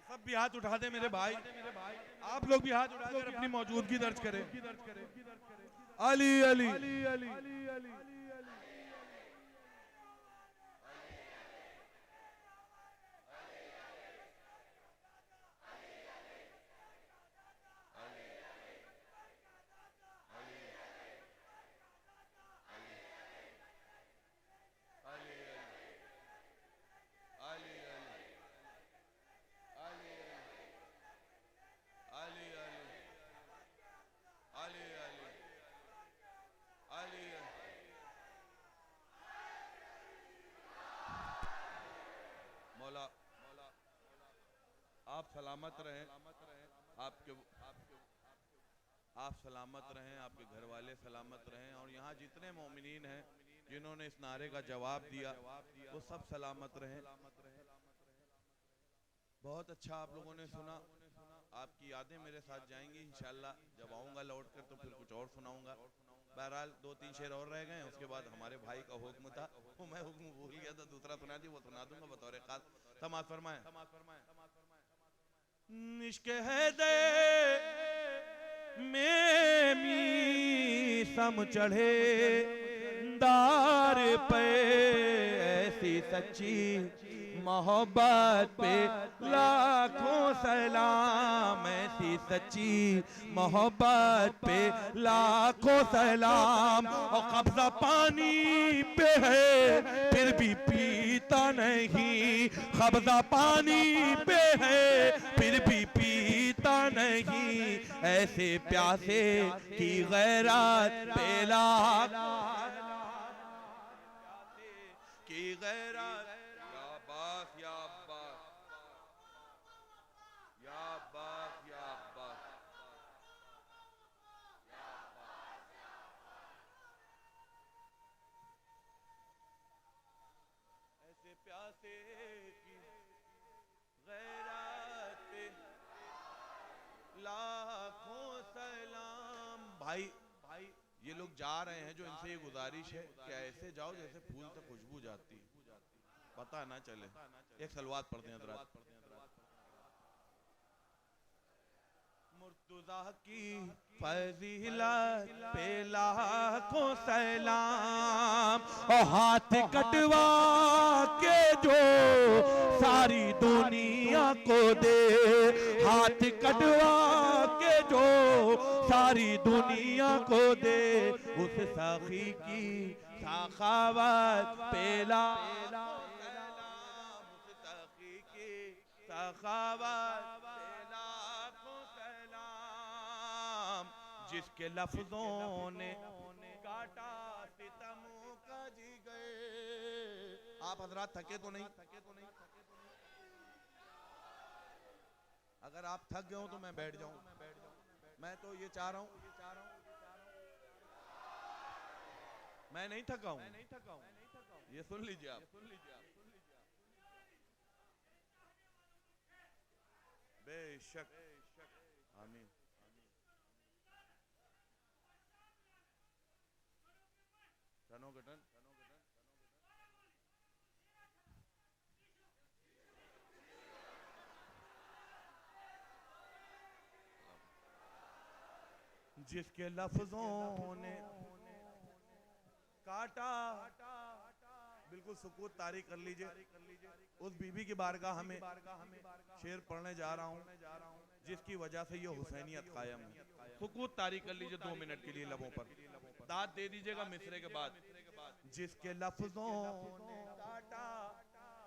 सब भी हाथ उठा दे मेरे भाई, आप लोग भी हाथ उठाकर अपनी मौजूदगी दर्ज करें। अली अली मौला आप सलामत रहें, आप सलामत रहें, आपके घर वाले सलामत रहें, और यहाँ जितने मोमिनीन हैं जिन्होंने इस नारे का जवाब दिया वो सब सलामत रहें। बहुत अच्छा आप लोगों ने सुना, आपकी यादें मेरे साथ जाएंगी इंशाल्लाह। जब आऊँगा लौट कर तो फिर कुछ और सुनाऊंगा। बहरहाल 2-3 शेर और रह गए, उसके बाद हमारे भाई का हुक्म था, वो मैं हुक्म भूल गया था, दूसरा सुना दी, वो सुना दूंगा बतौर खास। समाज फरमाए। इश्क है दे में मी सम चढ़े दार पे, ऐसी सच्ची मोहब्बत पे लाखों सलाम, ऐसी सच्ची मोहब्बत पे लाखों सलाम। और कब्जा पानी पे है फिर भी पीता नहीं, कब्जा पानी पे है फिर भी पीता नहीं, ऐसे प्यासे की गैरत पे लाख की गैरत। प्यासे की गैरत पे लाखों सलाम। भाई ये लोग जा रहे हैं, जो इनसे ये गुजारिश है कि ऐसे जाओ जैसे फूल से खुशबू जाती, पता ना चले। एक सलवात पढ़ते हैं हज़रात। मुर्तज़ा की फजीलत पे लाखों सलाम, और हाथ कटवा के जो सारी दुनिया को दे, हाथ कटवा के जो सारी दुनिया को दे, उस सखी की सखावत पे लाखों सलाम, उस सखी की सखावत जिसके लफ्जों ने काटा सितम का जी गए। आप हजरात थके तो नहीं? अगर आप थक गए हो तो मैं बैठ जाऊं। मैं तो ये चाह रहा हूं, मैं नहीं थका हूं, ये सुन लीजिए आप। बेशक आमीन। टन जिसके लफ्जों ने काटा, बिल्कुल सुकूत तारी कर लीजिए। उस बीबी की बारगाह में शेर पढ़ने जा रहा हूँ जिसकी वजह से ये हुसैनियत कायम है। सुकूत तारी कर लीजिए 2 मिनट के लिए लबों पर, दाद दे दीजिएगा मिसरे के बाद। जिसके लफ्जों ने काटा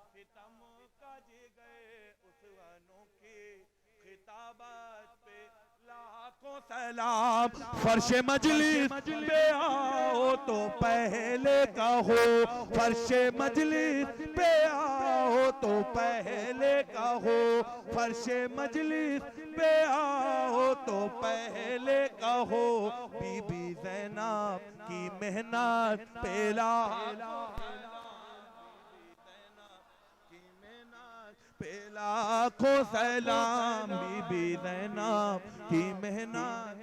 सितम का जी गए, उस अनोखी खिताबत पे लाखों सलाम। फर्शे मजलिस पे आओ तो पहले कहो, फर्शे मजलिस पे आओ तो पहले कहो, फर्शे मजलिस पे आओ तो पहले कहो, बीबी ज़ैनब की मेहनत पे लाखों सलाम, बीबी ज़ैनब की मेहनत।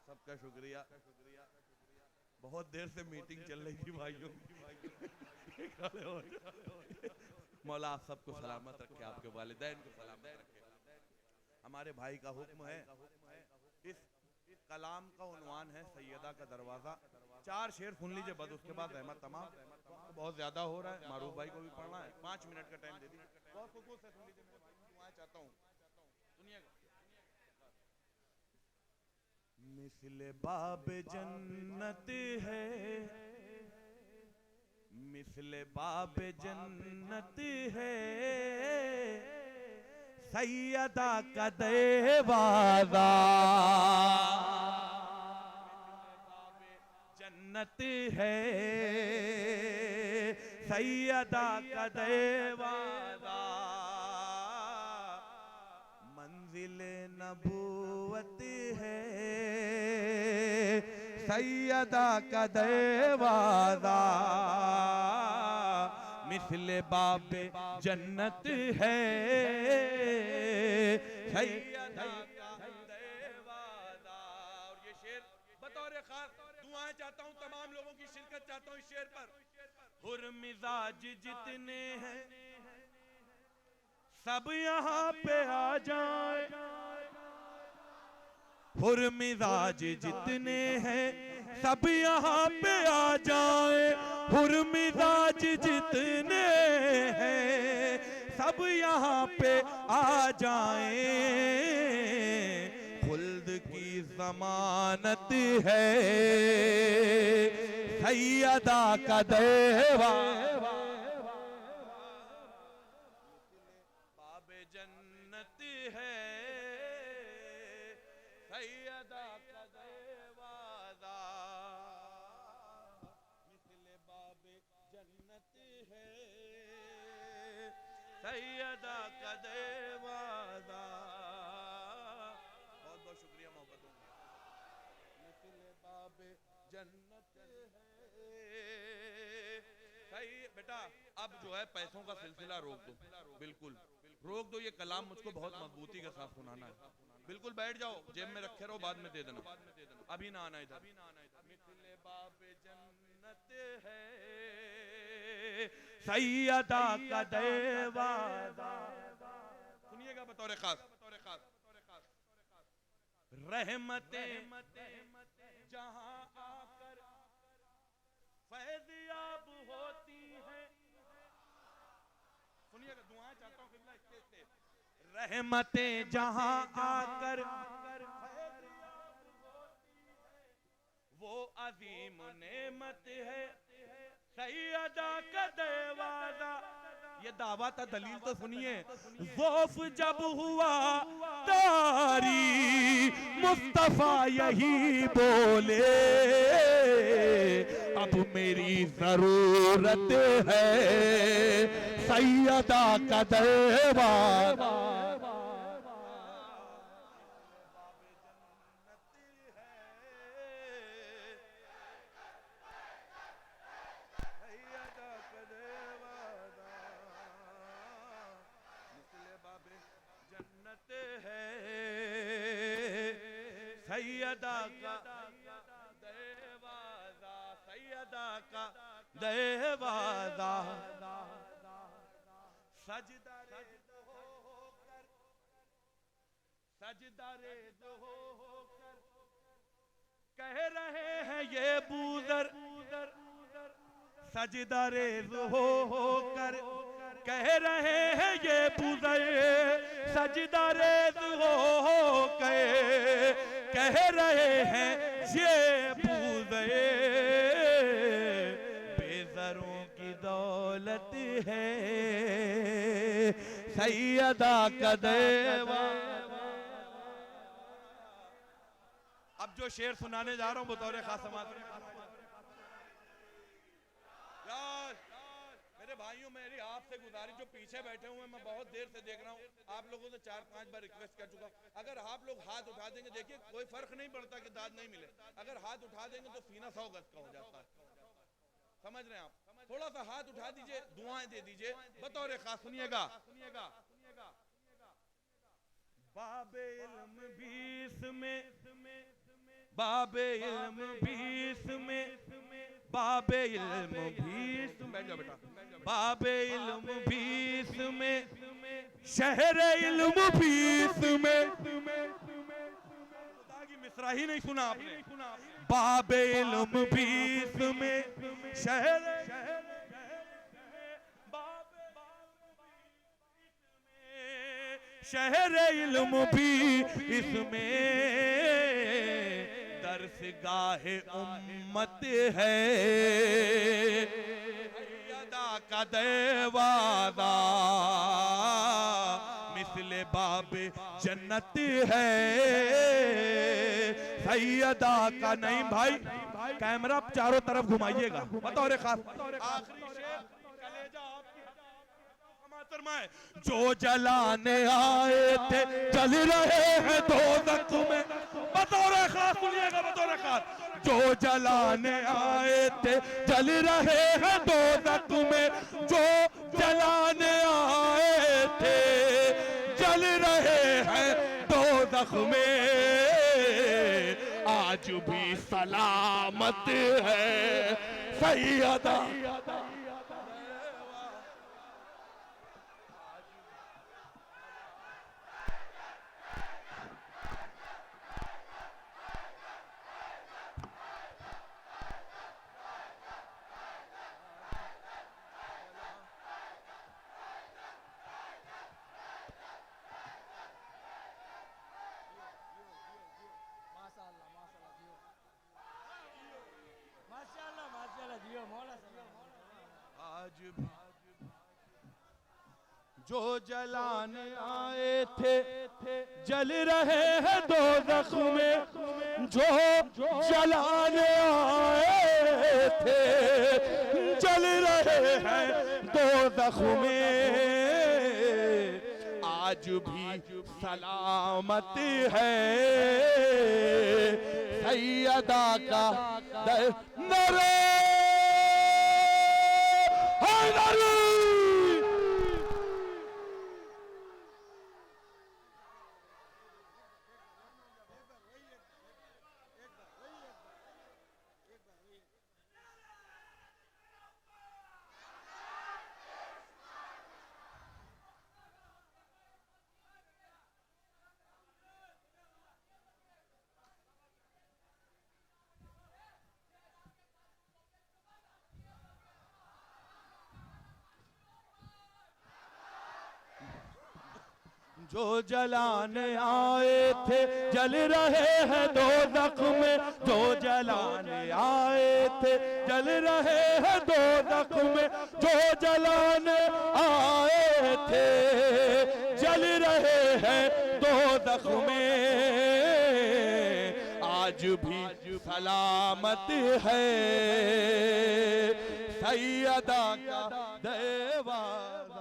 सबका शुक्रिया। बहुत देर से मीटिंग चल रही थी भाइयों। मौला आप सबको सलामत रखे, आपके वालिदैन को सलामत रखे। हमारे भाई का हुक्म है, इस कलाम का उन्वान है सैयदा का दरवाजा। 4 शेर सुन लीजिए, बस उसके बाद रहमत तमाम। बहुत ज्यादा हो रहा है, मारूफ भाई को भी पढ़ना है, 5 मिनट का टाइम दे दीजिए। बहुत सुकून से सुन लीजिए मेरे भाई, दुआएं चाहता हूँ, सुनिएगा। मिसले बाब जन्नत है, मिसले बाब जन्नत है, सैयदा का दरवाजा। जन्नत है, सैयदा का दरवाजा। मंजिल नबूवत है, सैयदा का दरवाजा। मिसले बाब जन्नत है, सैयदा का दरवाजा। और ये शेर बतौर खास दुआएं चाहता हूं, तमाम लोगों की शिरकत चाहता हूं इस शेर पर। हुर मिजाज जितने हैं सब यहाँ पे आ जाए, हुर मिजाज जितने हैं सब यहाँ पे आ जाए, हुर मिजाज जितने हैं सब यहाँ पे आ जाए। खुल्द की जमानत है, सैयदा का दरवाजा। बाबे जन्नत है, सैयदा का दरवाजा। मिसले बाबे जन्नत है, सैयदा का दरवाजा। बहुत बहुत शुक्रिया मोहब्बतों। मिसले बाबे जन्नत है, सही बेटा। अब जो है पैसों का सिलसिला रोक दो, बिल्कुल रोक दो। ये कलाम मुझको बहुत मजबूती के साथ सुनाना है, बिल्कुल बैठ जाओ, जेब में रखे रहो, बाद में दे देना, अभी ना आना इधर। मिसले बाबे जन्नत है, सैयदा का दरवाजा। सुनिएगा बतौर खास। रहमतें जहां आकर फैज़याब होती है। सुनिएगा, दुआएं चाहता हूं किबला इसके से। रहमतें जहां आकर वो अजीम नेमत है, सैयदा का दरवाजा। ये दावा था, दलील तो सुनिए। ज़ौफ़ जब हुआ तारी मुस्तफा यही बोले, अब मेरी जरूरत है सैयदा का दरवाजा। सैयदा का दरवाजा, सैयदा का दरवाजा। सजदा रेज़ होकर, सजदा रेज़ होकर कह रहे हैं ये बूज़र, सजदा रेज़ होकर कह रहे हैं ये बूज़र, सजदा रेज़ होकर कह रहे हैं ये बूज़र। बेज़रों की दौलत है, सैयदा का दरवाजा। अब जो शेर सुनाने जा रहा हूं बतौर खास समाज, मेरे भाइयों, मेरी आपसे गुजारिश, जो पीछे बैठे हुए मैं बहुत देर से देख रहा हूँ, आप लोगों से 4-5 बार रिक्वेस्ट कर चुका। अगर आप लोग हाथ उठा देंगे, देखिए कोई फर्क नहीं पड़ता कि दाद नहीं मिले, अगर हाथ उठा देंगे तो सीना 100 गज का हो जाता है। समझ रहे हैं आप? थोड़ा सा हाथ उठा दीजिए, दुआएं दे दीजिए बतौर खास। सुनिएगा, बाबे इल्म भी इसमें बाबे इल्म भी इसमें, बाबे इल्म भी इसमें, बैठ जाओ बेटा, बाबे इल्म भी इसमें, शहर इल्म भी इसमें, खुदा की मिसरा ही नहीं सुना आपने, बाबे इल्म भी इसमें, शहर शहर इल्म भी इसमें, दरसगाह उम्मत है, सैयदा का दरवाज़ा मिसले बाब जन्नत है, सैयदा का। नहीं भाई, कैमरा चारों तरफ घुमाइएगा, बतौर खास आखिरी शेर कलेजा आपकी फरमाए, जो जलाने आए थे जल रहे हैं दोज़ख में, बतौर खास सुनिएगा, बतौर खास, जो जलाने आए थे जल रहे हैं दोज़ख में, जो जलाने आए थे जल रहे हैं दोज़ख में, आज भी सलामत है सैयदा। आज भी जो जलाने आए थे जल रहे हैं दोज़ख में, जो जलाने आए थे जल रहे हैं दोज़ख में, आज भी सलामत है सैयदा का नरे हैदरी। जो जलाने आए थे जल रहे हैं दोज़ख में, जो जलाने आए थे जल रहे हैं दोज़ख में, जो जलाने आए थे जल रहे हैं दोज़ख में, आज भी सलामत है सैयदा का दरवाज़ा।